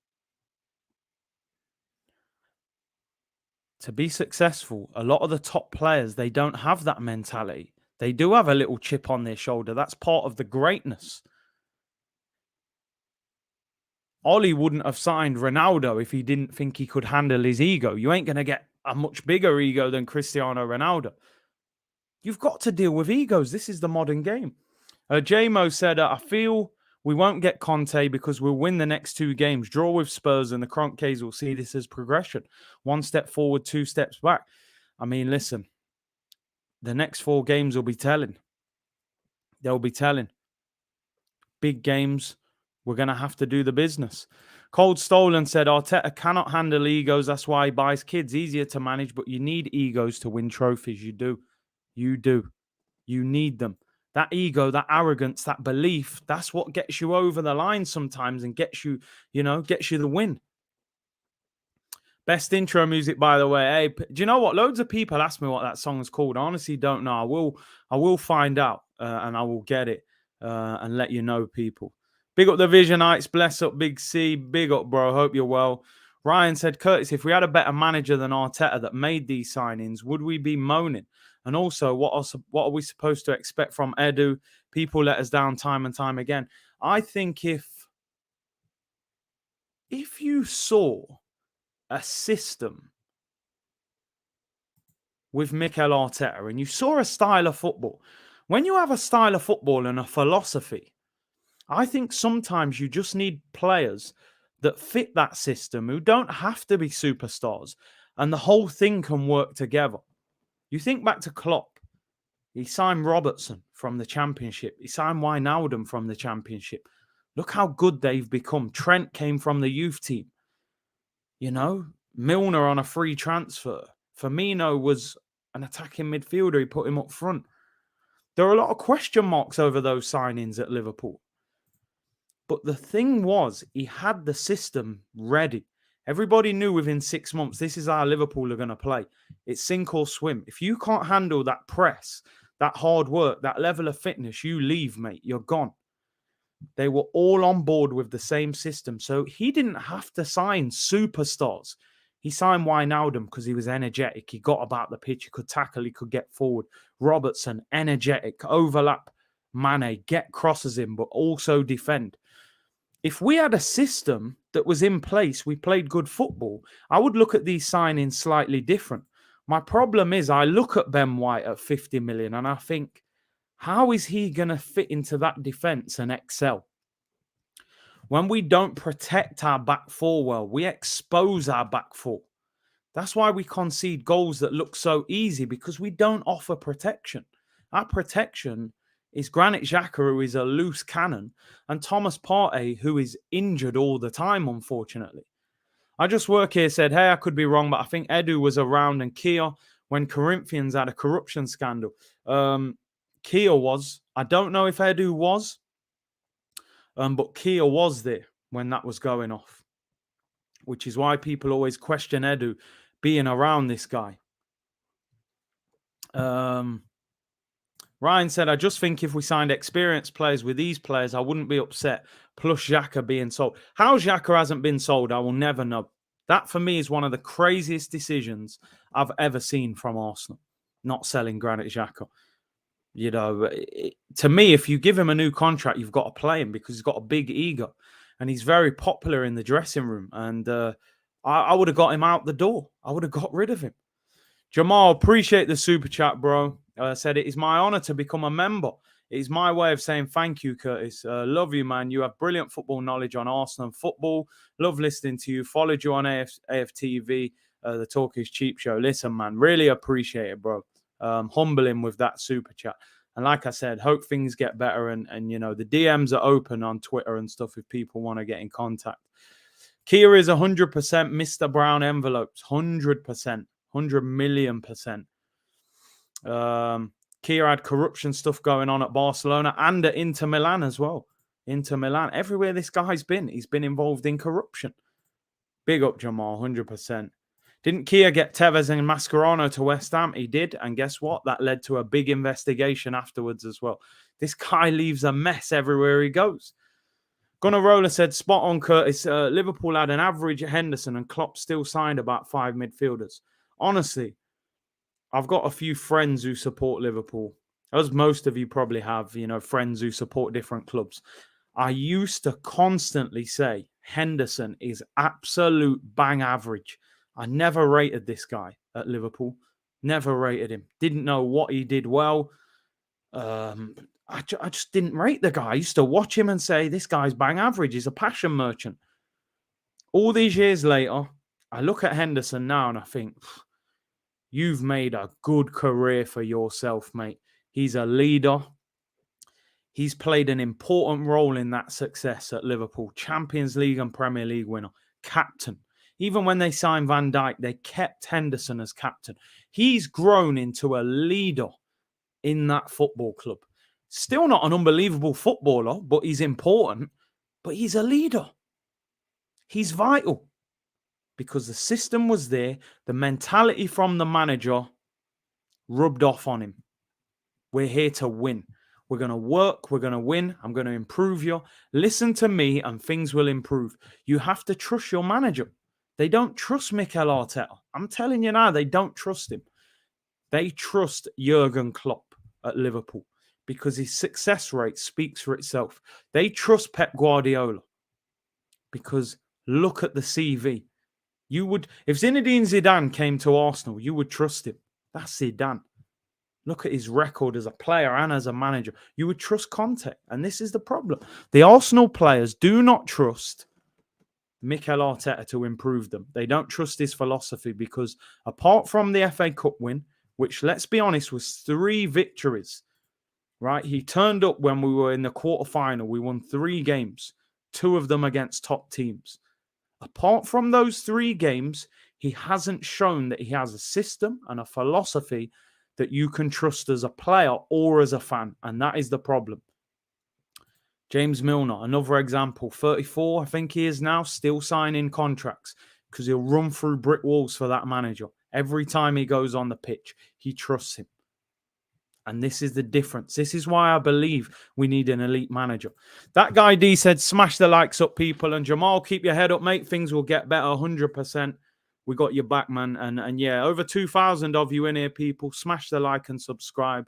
To be successful, a lot of the top players, they don't have that mentality. They do have a little chip on their shoulder. That's part of the greatness. Ollie wouldn't have signed Ronaldo if he didn't think he could handle his ego. You ain't going to get a much bigger ego than Cristiano Ronaldo. You've got to deal with egos. This is the modern game. J-Mo said, I feel we won't get Conte because we'll win the next 2 games. Draw with Spurs and the Kroenkes will see this as progression. 1 step forward, 2 steps back. I mean, listen, the next 4 games will be telling. They'll be telling. Big games. We're going to have to do the business. Cold Stolen said, Arteta cannot handle egos. That's why he buys kids. Easier to manage, but you need egos to win trophies. You do. You do. You need them. That ego, that arrogance, that belief, that's what gets you over the line sometimes and gets you the win. Best intro music, by the way. Hey, do you know what? Loads of people ask me what that song's called. I honestly don't know. I will find out and I will get it and let you know, people. Big up the Visionites. Bless up Big C. Big up, bro. Hope you're well. Ryan said, Curtis, if we had a better manager than Arteta that made these signings, would we be moaning? And also, what are we supposed to expect from Edu? People let us down time and time again. I think if you saw a system with Mikel Arteta and you saw a style of football, when you have a style of football and a philosophy, I think sometimes you just need players that fit that system who don't have to be superstars and the whole thing can work together. You think back to Klopp. He signed Robertson from the Championship. He signed Wijnaldum from the Championship. Look how good they've become. Trent came from the youth team. You know, Milner on a free transfer. Firmino was an attacking midfielder. He put him up front. There are a lot of question marks over those signings at Liverpool. But the thing was, he had the system ready. Everybody knew within 6 months, this is how Liverpool are going to play. It's sink or swim. If you can't handle that press, that hard work, that level of fitness, you leave, mate. You're gone. They were all on board with the same system. So he didn't have to sign superstars. He signed Wijnaldum because he was energetic. He got about the pitch. He could tackle. He could get forward. Robertson, energetic, overlap Mane, get crosses in, but also defend. If we had a system that was in place, we played good football, I would look at these signings slightly different. My problem is I look at Ben White at 50 million and I think, how is he going to fit into that defense and excel? When we don't protect our back four well, we expose our back four. That's why we concede goals that look so easy, because we don't offer protection. Our protection is Granit Xhaka, who is a loose cannon, and Thomas Partey, who is injured all the time, unfortunately. I just work here said, hey, I could be wrong, but I think Edu was around and Kia when Corinthians had a corruption scandal. Kia was. I don't know if Edu was, but Kia was there when that was going off, which is why people always question Edu being around this guy. Ryan said, I just think if we signed experienced players with these players, I wouldn't be upset. Plus Xhaka being sold. How Xhaka hasn't been sold, I will never know. That for me is one of the craziest decisions I've ever seen from Arsenal, not selling Granit Xhaka. You know, to me, if you give him a new contract, you've got to play him because he's got a big ego and he's very popular in the dressing room. And I would have got him out the door. I would have got rid of him. Jamal, appreciate the super chat, bro. Said, it is my honor to become a member. It is my way of saying thank you, Curtis. Love you, man. You have brilliant football knowledge on Arsenal and football. Love listening to you. Followed you on AFTV, the Talk is Cheap show. Listen, man, really appreciate it, bro. Humbling with that super chat. And like I said, hope things get better. And you know, the DMs are open on Twitter and stuff if people want to get in contact. Kia is 100% Mr. Brown envelopes. 100%. 100 million %. Kia had corruption stuff going on at Barcelona and at Inter Milan as well. Inter Milan. Everywhere this guy's been, he's been involved in corruption. Big up Jamal, 100%. Didn't Kia get Tevez and Mascherano to West Ham? He did. And guess what? That led to a big investigation afterwards as well. This guy leaves a mess everywhere he goes. Gunnar Roller said, spot on, Curtis. Liverpool had an average Henderson and Klopp still signed about 5 midfielders. Honestly, I've got a few friends who support Liverpool, as most of you probably have, you know, friends who support different clubs. I used to constantly say Henderson is absolute bang average. I never rated this guy at Liverpool. Never rated him. Didn't know what he did well. I just didn't rate the guy. I used to watch him and say, this guy's bang average. He's a passion merchant. All these years later, I look at Henderson now and I think, you've made a good career for yourself, mate. He's a leader. He's played an important role in that success at Liverpool. Champions League and Premier League winner. Captain. Even when they signed Van Dijk, they kept Henderson as captain. He's grown into a leader in that football club. Still not an unbelievable footballer, but he's important. But he's a leader. He's vital. because the system was there. The mentality from the manager rubbed off on him. We're here to win. We're going to work. We're going to win. I'm going to improve you. Listen to me and things will improve. You have to trust your manager. They don't trust Mikel Arteta. I'm telling you now, they don't trust him. They trust Jurgen Klopp at Liverpool because his success rate speaks for itself. They trust Pep Guardiola because look at the CV. You would, if Zinedine Zidane came to Arsenal, you would trust him. That's Zidane. Look at his record as a player and as a manager. You would trust Conte. And this is the problem. The Arsenal players do not trust Mikel Arteta to improve them. They don't trust his philosophy because apart from the FA Cup win, which, let's be honest, was 3 victories, right? He turned up when we were in the quarterfinal. We won 3 games, 2 of them against top teams. Apart from those 3 games, he hasn't shown that he has a system and a philosophy that you can trust as a player or as a fan. And that is the problem. James Milner, another example, 34, I think he is now, still signing contracts because he'll run through brick walls for that manager. Every time he goes on the pitch, he trusts him. And this is the difference. This is why I believe we need an elite manager. That guy D said, smash the likes up, people. And Jamal, keep your head up, mate. Things will get better, 100%. We got your back, man. And yeah, over 2,000 of you in here, people. Smash the like and subscribe.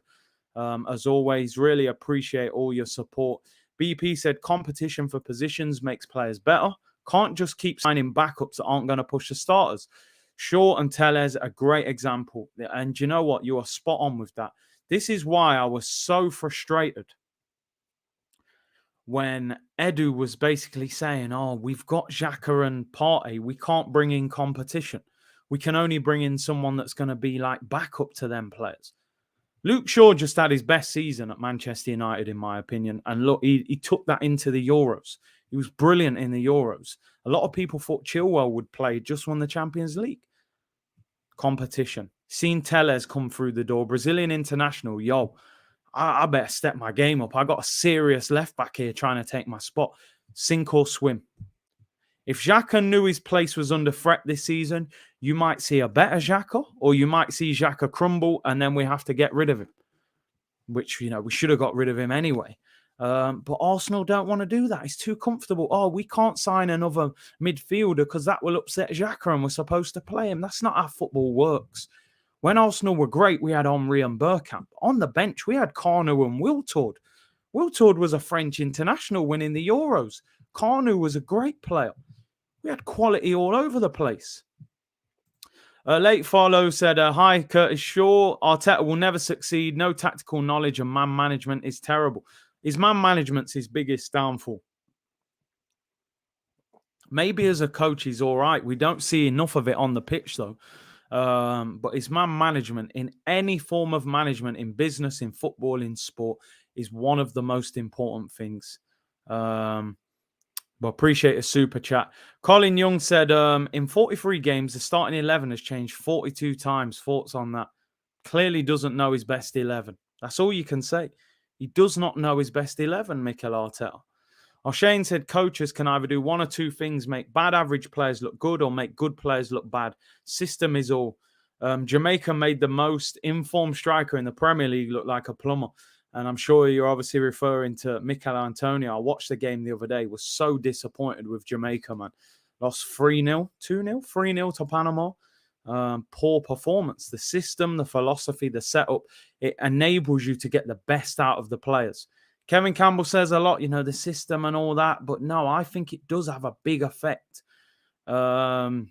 As always, really appreciate all your support. BP said, competition for positions makes players better. Can't just keep signing backups that aren't going to push the starters. Shaw and Tellez, a great example. And you know what? You are spot on with that. This is why I was so frustrated when Edu was basically saying, oh, we've got Xhaka and Partey. We can't bring in competition. We can only bring in someone that's going to be like backup to them players. Luke Shaw just had his best season at Manchester United, in my opinion. And look, he took that into the Euros. He was brilliant in the Euros. A lot of people thought Chilwell would play, just won the Champions League. Competition. Seen Tellez come through the door. Brazilian international. Yo, I better step my game up. I got a serious left back here trying to take my spot. Sink or swim. If Xhaka knew his place was under threat this season, you might see a better Xhaka, or you might see Xhaka crumble, and then we have to get rid of him. Which, you know, we should have got rid of him anyway. But Arsenal don't want to do that. It's too comfortable. Oh, we can't sign another midfielder because that will upset Xhaka and we're supposed to play him. That's not how football works. When Arsenal were great, we had Henry and Bergkamp. On the bench, we had Carnu and Wiltord. Wiltord was a French international winning the Euros. Carnu was a great player. We had quality all over the place. Late Farlow said, hi, Curtis Shaw. Arteta will never succeed. No tactical knowledge and man management is terrible. His man management's his biggest downfall. Maybe as a coach, he's all right. We don't see enough of it on the pitch, though. But his man management, in any form of management, in business, in football, in sport, is one of the most important things. Well, appreciate a super chat. Colin Young said, in 43 games, the starting 11 has changed 42 times. Thoughts on that? Clearly doesn't know his best 11. That's all you can say. He does not know his best 11, Mikel Arteta. O'Shane said coaches can either do one or two things, make bad average players look good or make good players look bad. System is all. Jamaica made the most informed striker in the Premier League look like a plumber. And I'm sure you're obviously referring to Mikel Antonio. I watched the game the other day. Was so disappointed with Jamaica, man. Lost 3-0, 2-0, 3-0 to Panama. Poor performance. The system, the philosophy, the setup, it enables you to get the best out of the players. Kevin Campbell says a lot, you know, the system and all that. But no, I think it does have a big effect. Curtis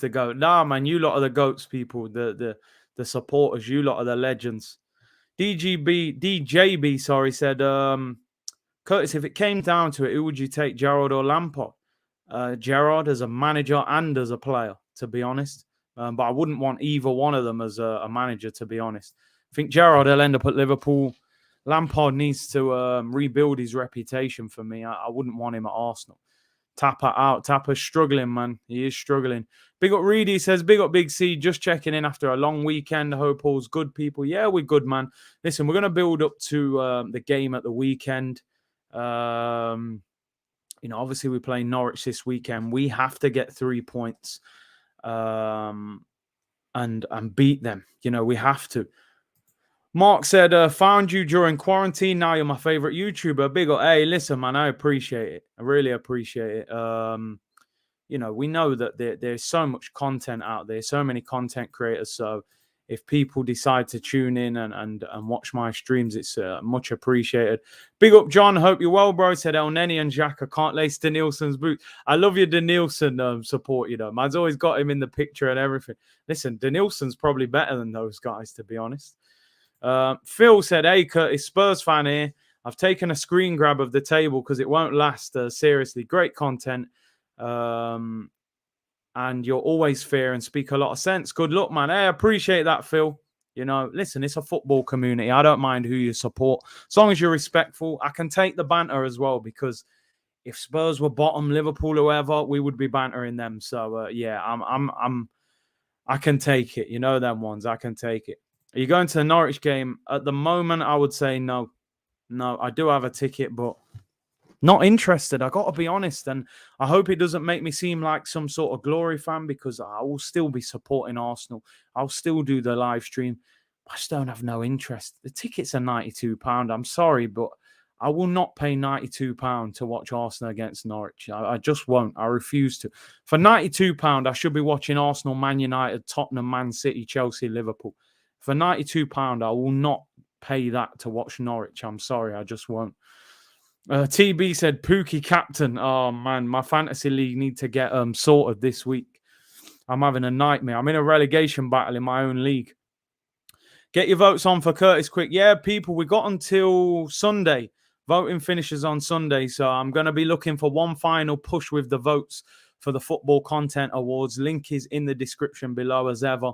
the GOAT. Nah, man, you lot are the GOATs, people. The supporters. You lot are the legends. DJB, said, Curtis, if it came down to it, who would you take, Gerrard or Lampard? Gerrard as a manager and as a player, to be honest. But I wouldn't want either one of them as a manager, to be honest. I think Gerrard will end up at Liverpool. Lampard needs to rebuild his reputation for me. I wouldn't want him at Arsenal. Tapper out. Tapper's struggling, man. He is struggling. Big up Reedy says, big up Big C, just checking in after a long weekend. I hope all's good, people. Yeah, we're good, man. Listen, we're going to build up to the game at the weekend. obviously we play Norwich this weekend. We have to get 3 points and beat them. We have to. Mark said, found you during quarantine. Now you're my favorite YouTuber. Big up. Hey, listen, man, I appreciate it. I really appreciate it. We know that there's so much content out there, so many content creators. So if people decide to tune in and watch my streams, it's much appreciated. Big up, John. Hope you're well, bro. Said Elneny and Xhaka can't lace Danielson's boots. I love your Danielson support, Man's always got him in the picture and everything. Listen, Danielson's probably better than those guys, to be honest. Phil said, hey, Curtis, Spurs fan here. I've taken a screen grab of the table because it won't last. Seriously, great content. And you're always fair and speak a lot of sense. Good luck, man. Hey, I appreciate that, Phil. Listen, it's a football community. I don't mind who you support. As long as you're respectful, I can take the banter as well, because if Spurs were bottom, Liverpool, whoever, we would be bantering them. So, yeah, I can take it. Them ones. I can take it. Are you going to the Norwich game? At the moment, I would say no. No, I do have a ticket, but not interested. I got to be honest. And I hope it doesn't make me seem like some sort of glory fan, because I will still be supporting Arsenal. I'll still do the live stream. I just don't have no interest. The tickets are £92. I'm sorry, but I will not pay £92 to watch Arsenal against Norwich. I just won't. I refuse to. For £92, I should be watching Arsenal, Man United, Tottenham, Man City, Chelsea, Liverpool. For £92, I will not pay that to watch Norwich. I'm sorry, I just won't. TB said, Pookie captain. Oh, man, my fantasy league need to get sorted this week. I'm having a nightmare. I'm in a relegation battle in my own league. Get your votes on for Curtis quick. Yeah, people, we got until Sunday. Voting finishes on Sunday, so I'm going to be looking for one final push with the votes for the Football Content Awards. Link is in the description below as ever.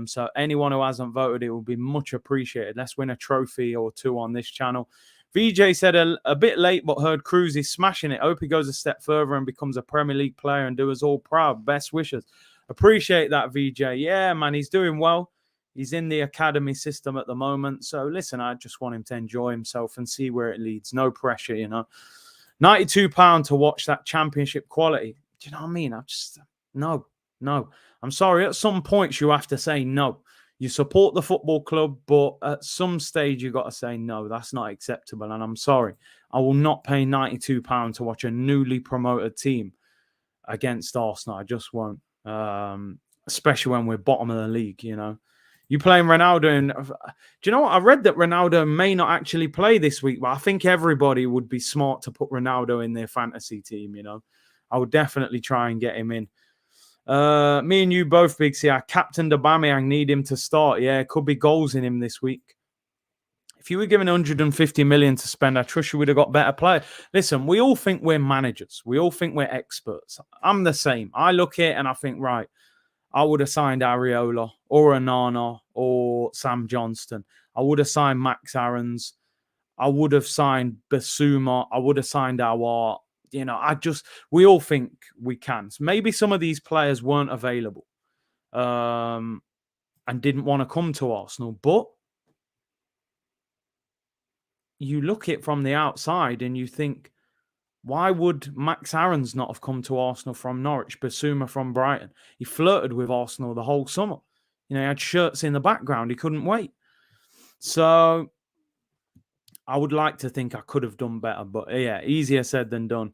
So anyone who hasn't voted, it will be much appreciated. Let's win a trophy or two on this channel. VJ said a bit late, but heard Cruz is smashing it. Hope he goes a step further and becomes a Premier League player and do us all proud. Best wishes. Appreciate that, VJ. Yeah, man, he's doing well. He's in the academy system at the moment. So, listen, I just want him to enjoy himself and see where it leads. No pressure, £92 to watch that championship quality. Do you know what I mean? No. I'm sorry. At some points, you have to say no. You support the football club, but at some stage, you got to say no. That's not acceptable. And I'm sorry. I will not pay £92 to watch a newly promoted team against Arsenal. I just won't. Especially when we're bottom of the league, You playing Ronaldo, and do you know what? I read that Ronaldo may not actually play this week, but I think everybody would be smart to put Ronaldo in their fantasy team, I would definitely try and get him in. Me and you both, Big C. I captained Aubameyang, need him to start. Yeah, it could be goals in him this week. If you were given 150 million to spend, I trust you would have got better players. Listen, we all think we're managers. We all think we're experts. I'm the same. I look at it and I think, right, I would have signed Areola or Onana or Sam Johnston. I would have signed Max Aarons. I would have signed Basuma. I would have signed Auba. We all think we can. So maybe some of these players weren't available and didn't want to come to Arsenal. But you look at it from the outside and you think, why would Max Aarons not have come to Arsenal from Norwich, Basuma from Brighton? He flirted with Arsenal the whole summer. He had shirts in the background. He couldn't wait. So I would like to think I could have done better. But yeah, easier said than done.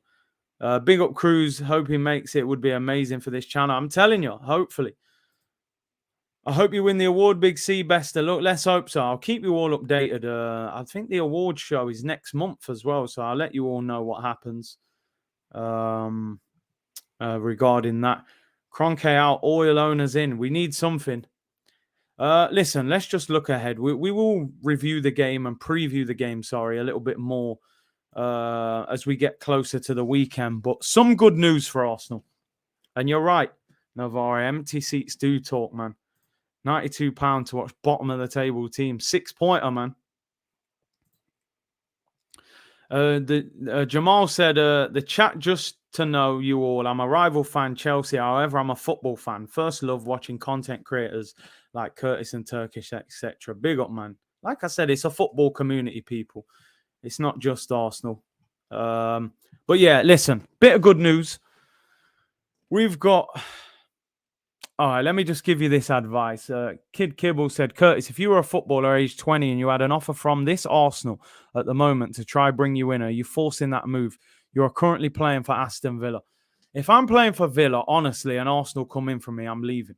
Big up Cruz. Hope he makes it. Would be amazing for this channel. I'm telling you, hopefully. I hope you win the award, Big C. Best of luck. Let's hope so. I'll keep you all updated. I think the award show is next month as well. So I'll let you all know what happens regarding that. Kroenke out, oil owners in. We need something. Listen, let's just look ahead. We will review the game and preview the game, a little bit more as we get closer to the weekend. But some good news for Arsenal. And you're right, Navarre. Empty seats do talk, man. £92 to watch bottom of the table team. 6-pointer, man. Jamal said, the chat just to know you all. I'm a rival fan, Chelsea. However, I'm a football fan. First love watching content creators like Curtis and Turkish, etc. Big up, man. Like I said, it's a football community, people. It's not just Arsenal. But yeah, listen, bit of good news. We've got... All right, let me just give you this advice. Kid Kibble said, Curtis, if you were a footballer aged 20 and you had an offer from this Arsenal at the moment to try bring you in, are you forcing that move? You are currently playing for Aston Villa. If I'm playing for Villa, honestly, and Arsenal come in for me, I'm leaving.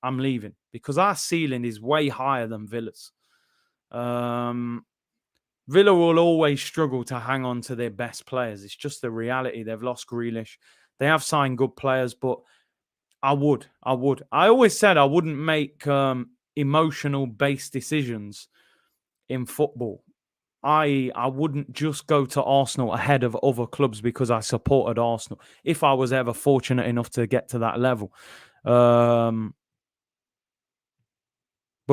I'm leaving because our ceiling is way higher than Villa's. Villa will always struggle to hang on to their best players. It's just the reality. They've lost Grealish. They have signed good players, but I would. I always said I wouldn't make emotional-based decisions in football. I wouldn't just go to Arsenal ahead of other clubs because I supported Arsenal, if I was ever fortunate enough to get to that level. But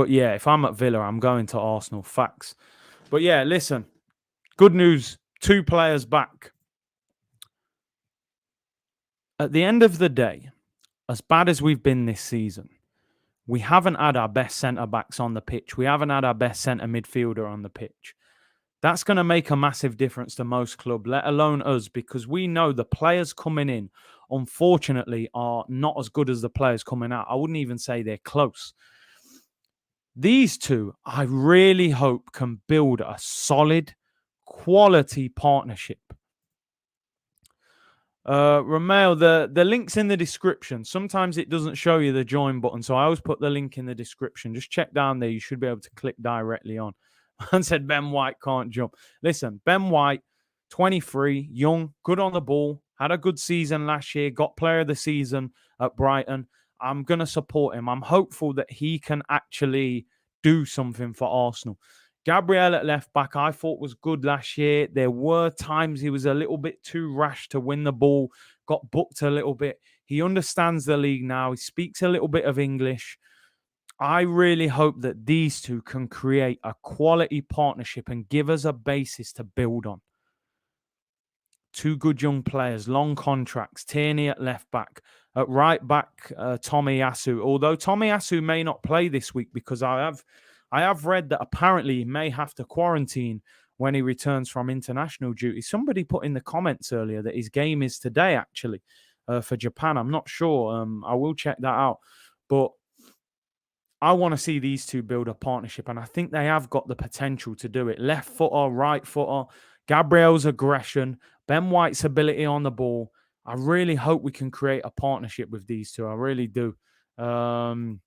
yeah, if I'm at Villa, I'm going to Arsenal. Facts. But yeah, listen. Good news. 2 players back. At the end of the day, as bad as we've been this season, we haven't had our best centre-backs on the pitch. We haven't had our best centre midfielder on the pitch. That's going to make a massive difference to most clubs, let alone us, because we know the players coming in, unfortunately, are not as good as the players coming out. I wouldn't even say they're close. These two, I really hope, can build a solid, quality partnership. Ramel, the link's in the description. Sometimes it doesn't show you the join button, so I always put the link in the description. Just check down there. You should be able to click directly on. And said Ben White can't jump. Listen, Ben White, 23, young, good on the ball, had a good season last year, got player of the season at Brighton. I'm going to support him. I'm hopeful that he can actually do something for Arsenal. Gabriel at left back, I thought was good last year. There were times he was a little bit too rash to win the ball, got booked a little bit. He understands the league now. He speaks a little bit of English. I really hope that these two can create a quality partnership and give us a basis to build on. 2 good young players, long contracts. Tierney at left back. At right back, Tomiyasu. Although Tomiyasu may not play this week because I have read that apparently he may have to quarantine when he returns from international duty. Somebody put in the comments earlier that his game is today, actually, for Japan. I'm not sure. I will check that out. But I want to see these two build a partnership, and I think they have got the potential to do it. Left footer, right footer, Gabriel's aggression, Ben White's ability on the ball. I really hope we can create a partnership with these two. I really do. And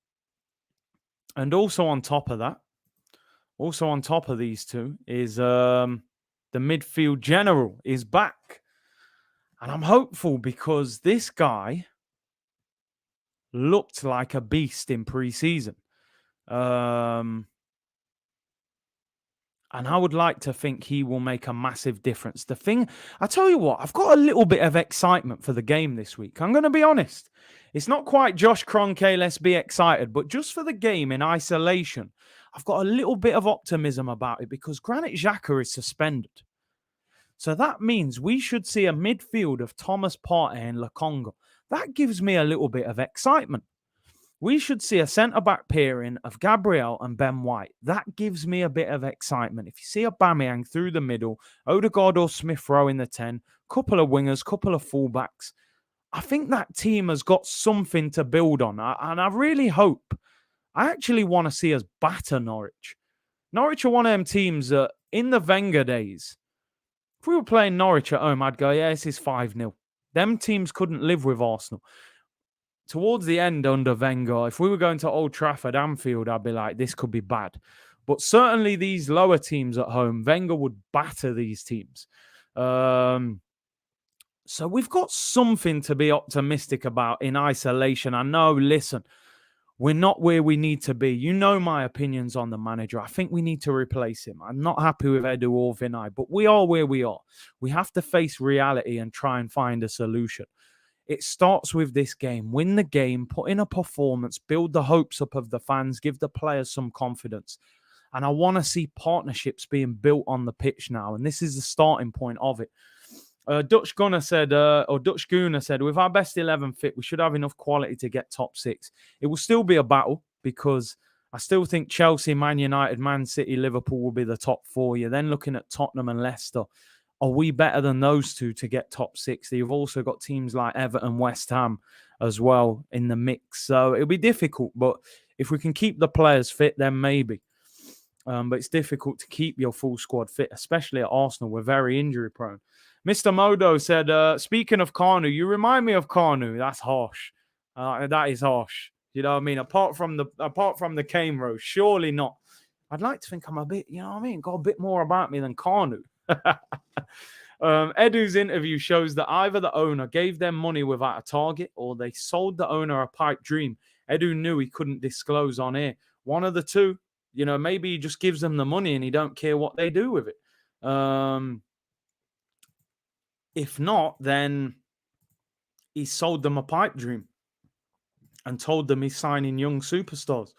also on top of that, also on top of these two is the midfield general is back. And I'm hopeful because this guy looked like a beast in pre-season. And I would like to think he will make a massive difference. The thing, I tell you what, I've got a little bit of excitement for the game this week. I'm going to be honest. It's not quite Josh Kroenke, let's be excited, but just for the game in isolation, I've got a little bit of optimism about it because Granit Xhaka is suspended. So that means we should see a midfield of Thomas Partey and Lokonga. That gives me a little bit of excitement. We should see a centre-back pairing of Gabriel and Ben White. That gives me a bit of excitement. If you see Aubameyang through the middle, Odegaard or Smith-Rowe in the 10, couple of wingers, couple of fullbacks, I think that team has got something to build on. And I really hope, I actually want to see us batter Norwich. Norwich are one of them teams that in the Wenger days, if we were playing Norwich at home, I'd go, yeah, this is 5-0. Them teams couldn't live with Arsenal. Towards the end under Wenger, if we were going to Old Trafford, Anfield, I'd be like, this could be bad. But certainly these lower teams at home, Wenger would batter these teams. So we've got something to be optimistic about in isolation. I know, listen, we're not where we need to be. You know my opinions on the manager. I think we need to replace him. I'm not happy with Edu or Vinay, but we are where we are. We have to face reality and try and find a solution. It starts with this game. Win the game, put in a performance, build the hopes up of the fans, give the players some confidence. And I want to see partnerships being built on the pitch now. And this is the starting point of it. Dutch Gunner said, with our best 11 fit, we should have enough quality to get top 6. It will still be a battle because I still think Chelsea, Man United, Man City, Liverpool will be the top 4. You're then looking at Tottenham and Leicester are we better than those two to get top 60? You've also got teams like Everton, West Ham as well in the mix. So it'll be difficult, but if we can keep the players fit, then maybe. But it's difficult to keep your full squad fit, especially at Arsenal. We're very injury prone. Mr. Modo said, speaking of Kanu, you remind me of Kanu. That's harsh. That is harsh. You know what I mean? Apart from the cane row, surely not. I'd like to think I'm a bit, you know what I mean? Got a bit more about me than Kanu. Edu's interview shows that either the owner gave them money without a target or they sold the owner a pipe dream. Edu knew he couldn't disclose on air. One of the two. You know, maybe he just gives them the money and he don't care what they do with it. If not, then he sold them a pipe dream and told them he's signing young superstars.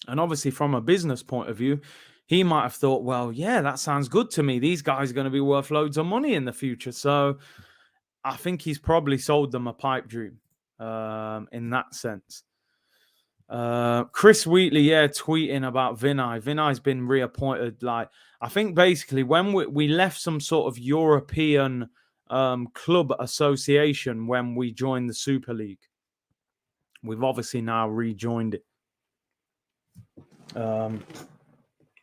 And obviously, from a business point of view, he might have thought, well, yeah, that sounds good to me. These guys are going to be worth loads of money in the future. So I think he's probably sold them a pipe dream in that sense. Chris Wheatley, tweeting about Vinay. Vinay's been reappointed. Like, I think basically when we left some sort of European club association when we joined the Super League. We've obviously now rejoined it.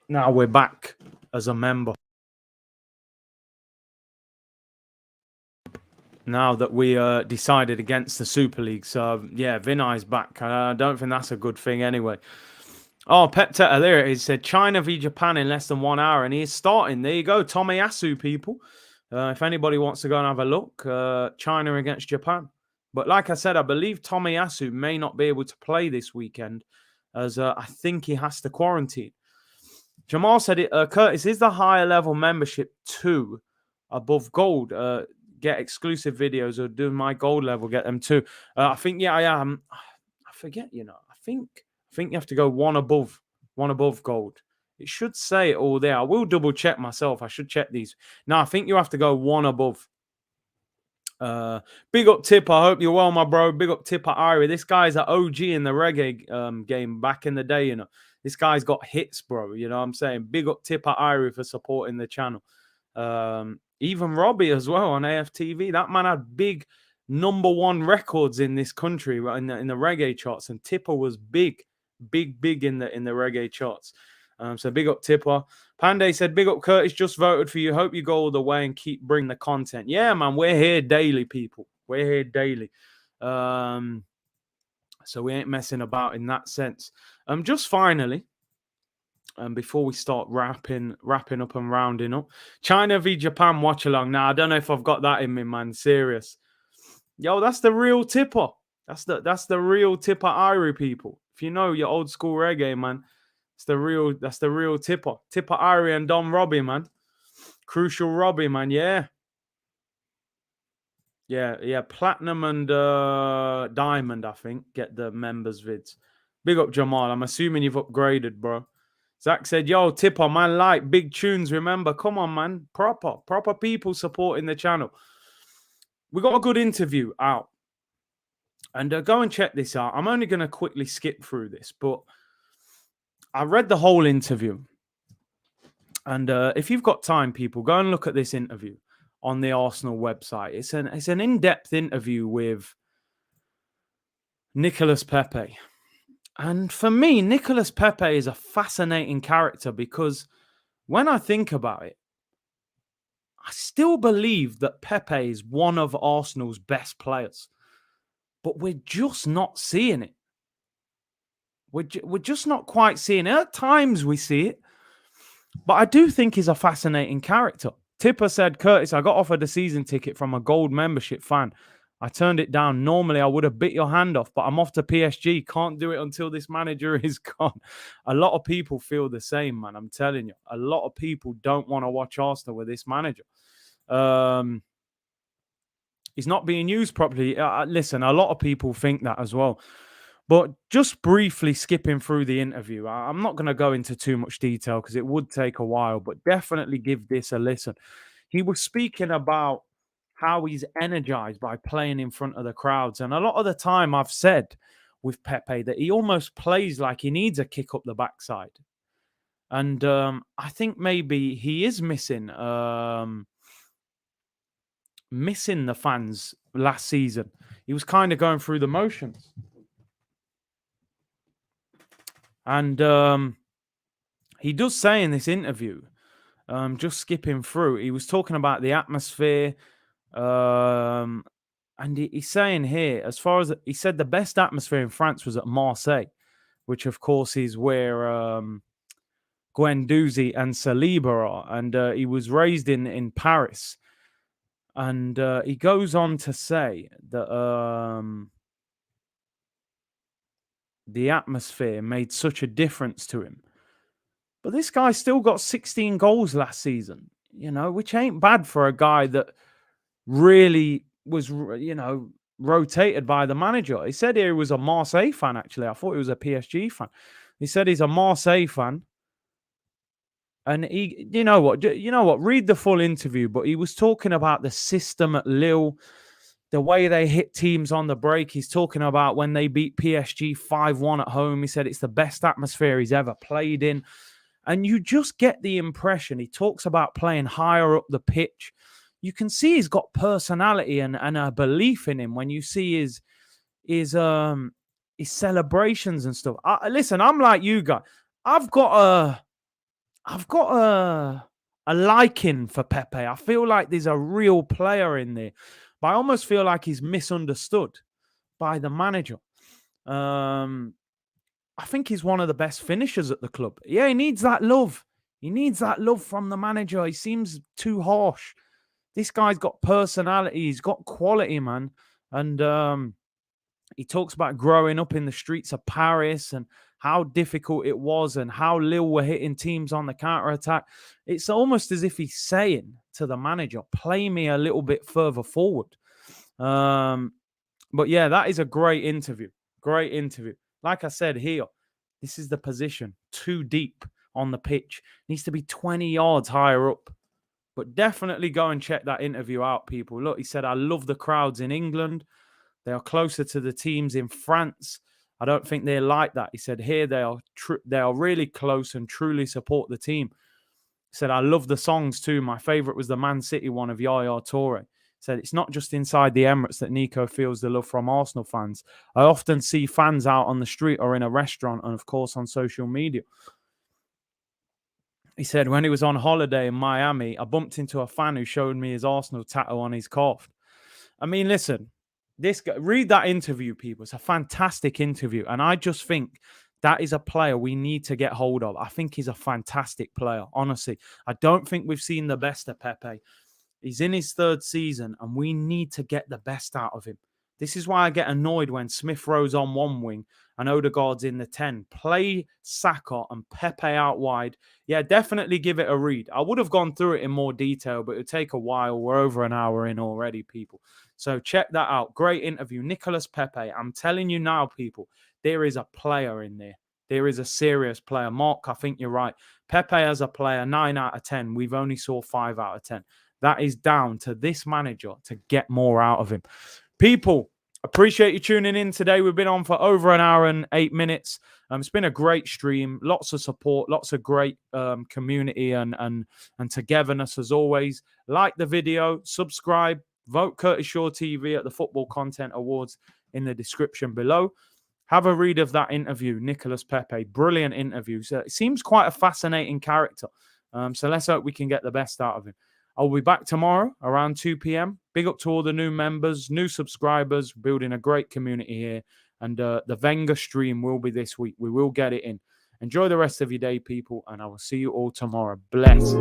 Now we're back as a member. Now that we decided against the Super League. So, yeah, Vinay's back. I don't think that's a good thing anyway. Oh, Pep Teta, there it is. Said China v Japan in less than 1 hour. And he is starting. There you go. Tomiyasu, people. If anybody wants to go and have a look, China against Japan. But like I said, I believe Tomiyasu may not be able to play this weekend as I think he has to quarantine. Jamal said, Curtis, is the higher level membership 2 above gold? Get exclusive videos, or do my gold level get them too? I think, I am. I forget, I think you have to go one above gold. It should say it all there. I will double check myself. I should check these. No, I think you have to go one above. Big up Tipper. I hope you're well, my bro. Big up Tipper Irie. This guy's an OG in the reggae game back in the day, This guy's got hits, bro. You know what I'm saying? Big up Tipper Irie for supporting the channel. Even Robbie as well on AFTV. That man had big #1 records in this country in the reggae charts, and Tipper was big in the reggae charts. So big up Tipper. Panday said, big up Curtis, just voted for you. Hope you go all the way and keep bringing the content. Yeah, man, we're here daily, people. We're here daily. So we ain't messing about in that sense. Just finally, before we start wrapping up and rounding up, China v Japan watch along. Now, I don't know if I've got that in me, man. Serious. Yo, that's the real Tipper. That's the real Tipper Irie, people. If you know your old school reggae, man, that's the real Tipper. Tipper Irie and Don Robbie, man. Crucial Robbie, man. Yeah. Platinum and Diamond, I think, get the members vids. Big up Jamal. I'm assuming you've upgraded, bro. Zach said, yo, Tipper, man, like big tunes, remember. Come on, man. Proper people supporting the channel. We got a good interview out. And go and check this out. I'm only going to quickly skip through this, but I read the whole interview. And if you've got time, people, go and look at this interview on the Arsenal website. It's an in-depth interview with Nicolas Pepe. And for me, Nicolas Pepe is a fascinating character because when I think about it, I still believe that Pepe is one of Arsenal's best players. But we're just not seeing it. We're just not quite seeing it. At times we see it. But I do think he's a fascinating character. Tipper said, Curtis, I got offered a season ticket from a gold membership fan. I turned it down. Normally, I would have bit your hand off, but I'm off to PSG. Can't do it until this manager is gone. A lot of people feel the same, man. I'm telling you. A lot of people don't want to watch Arsenal with this manager. He's not being used properly. Listen, a lot of people think that as well. But just briefly skipping through the interview, I'm not going to go into too much detail because it would take a while, but definitely give this a listen. He was speaking about how he's energized by playing in front of the crowds. And a lot of the time I've said with Pepe that he almost plays like he needs a kick up the backside. And I think maybe he is missing missing the fans last season. He was kind of going through the motions. And he does say in this interview, just skipping through, he was talking about the atmosphere. And he's saying here, as far as he said, the best atmosphere in France was at Marseille, which of course is where Guendouzi and Saliba are. And he was raised in Paris. And he goes on to say that the atmosphere made such a difference to him. But this guy still got 16 goals last season, which ain't bad for a guy that really was, rotated by the manager. He said here he was a Marseille fan, actually. I thought he was a PSG fan. He said he's a Marseille fan. And he, you know what? Read the full interview. But he was talking about the system at Lille, the way they hit teams on the break. He's talking about when they beat PSG 5-1 at home. He said it's the best atmosphere he's ever played in. And you just get the impression, he talks about playing higher up the pitch. You can see he's got personality and a belief in him when you see his celebrations and stuff. Listen, I'm like you guys. I've got a liking for Pepe. I feel like there's a real player in there, but I almost feel like he's misunderstood by the manager. I think he's one of the best finishers at the club. Yeah, he needs that love. He needs that love from the manager. He seems too harsh. This guy's got personality. He's got quality, man. And he talks about growing up in the streets of Paris and how difficult it was and how Lille were hitting teams on the counter-attack. It's almost as if he's saying to the manager, play me a little bit further forward. But yeah, that is a great interview. Great interview. Like I said here, this is the position. Too deep on the pitch. Needs to be 20 yards higher up. But definitely go and check that interview out, people. Look, he said, I love the crowds in England. They are closer to the teams in France. I don't think they're like that. He said, here they are really close and truly support the team. He said, I love the songs too. My favourite was the Man City one of Yaya Toure. He said, it's not just inside the Emirates that Nico feels the love from Arsenal fans. I often see fans out on the street or in a restaurant and, of course, on social media. He said, when he was on holiday in Miami, I bumped into a fan who showed me his Arsenal tattoo on his calf. I mean, listen, this guy, read that interview, people. It's a fantastic interview. And I just think that is a player we need to get hold of. I think he's a fantastic player, honestly. I don't think we've seen the best of Pepe. He's in his third season, and we need to get the best out of him. This is why I get annoyed when Smith Rowe's on one wing and Odegaard's in the 10. Play Saka and Pepe out wide. Yeah, definitely give it a read. I would have gone through it in more detail, but it would take a while. We're over an hour in already, people. So check that out. Great interview. Nicolas Pepe. I'm telling you now, people, there is a player in there. There is a serious player. Mark, I think you're right. Pepe as a player, 9 out of 10. We've only saw 5 out of 10. That is down to this manager to get more out of him. People, appreciate you tuning in today. We've been on for over an hour and 8 minutes. It's been a great stream. Lots of support, lots of great community and togetherness as always. Like the video, subscribe, vote Curtis Shaw TV at the Football Content Awards in the description below. Have a read of that interview, Nicolas Pepe. Brilliant interview. So it seems quite a fascinating character. So let's hope we can get the best out of him. I'll be back tomorrow around 2 p.m. Big up to all the new members, new subscribers, building a great community here. And the Wenger stream will be this week. We will get it in. Enjoy the rest of your day, people, and I will see you all tomorrow. Bless.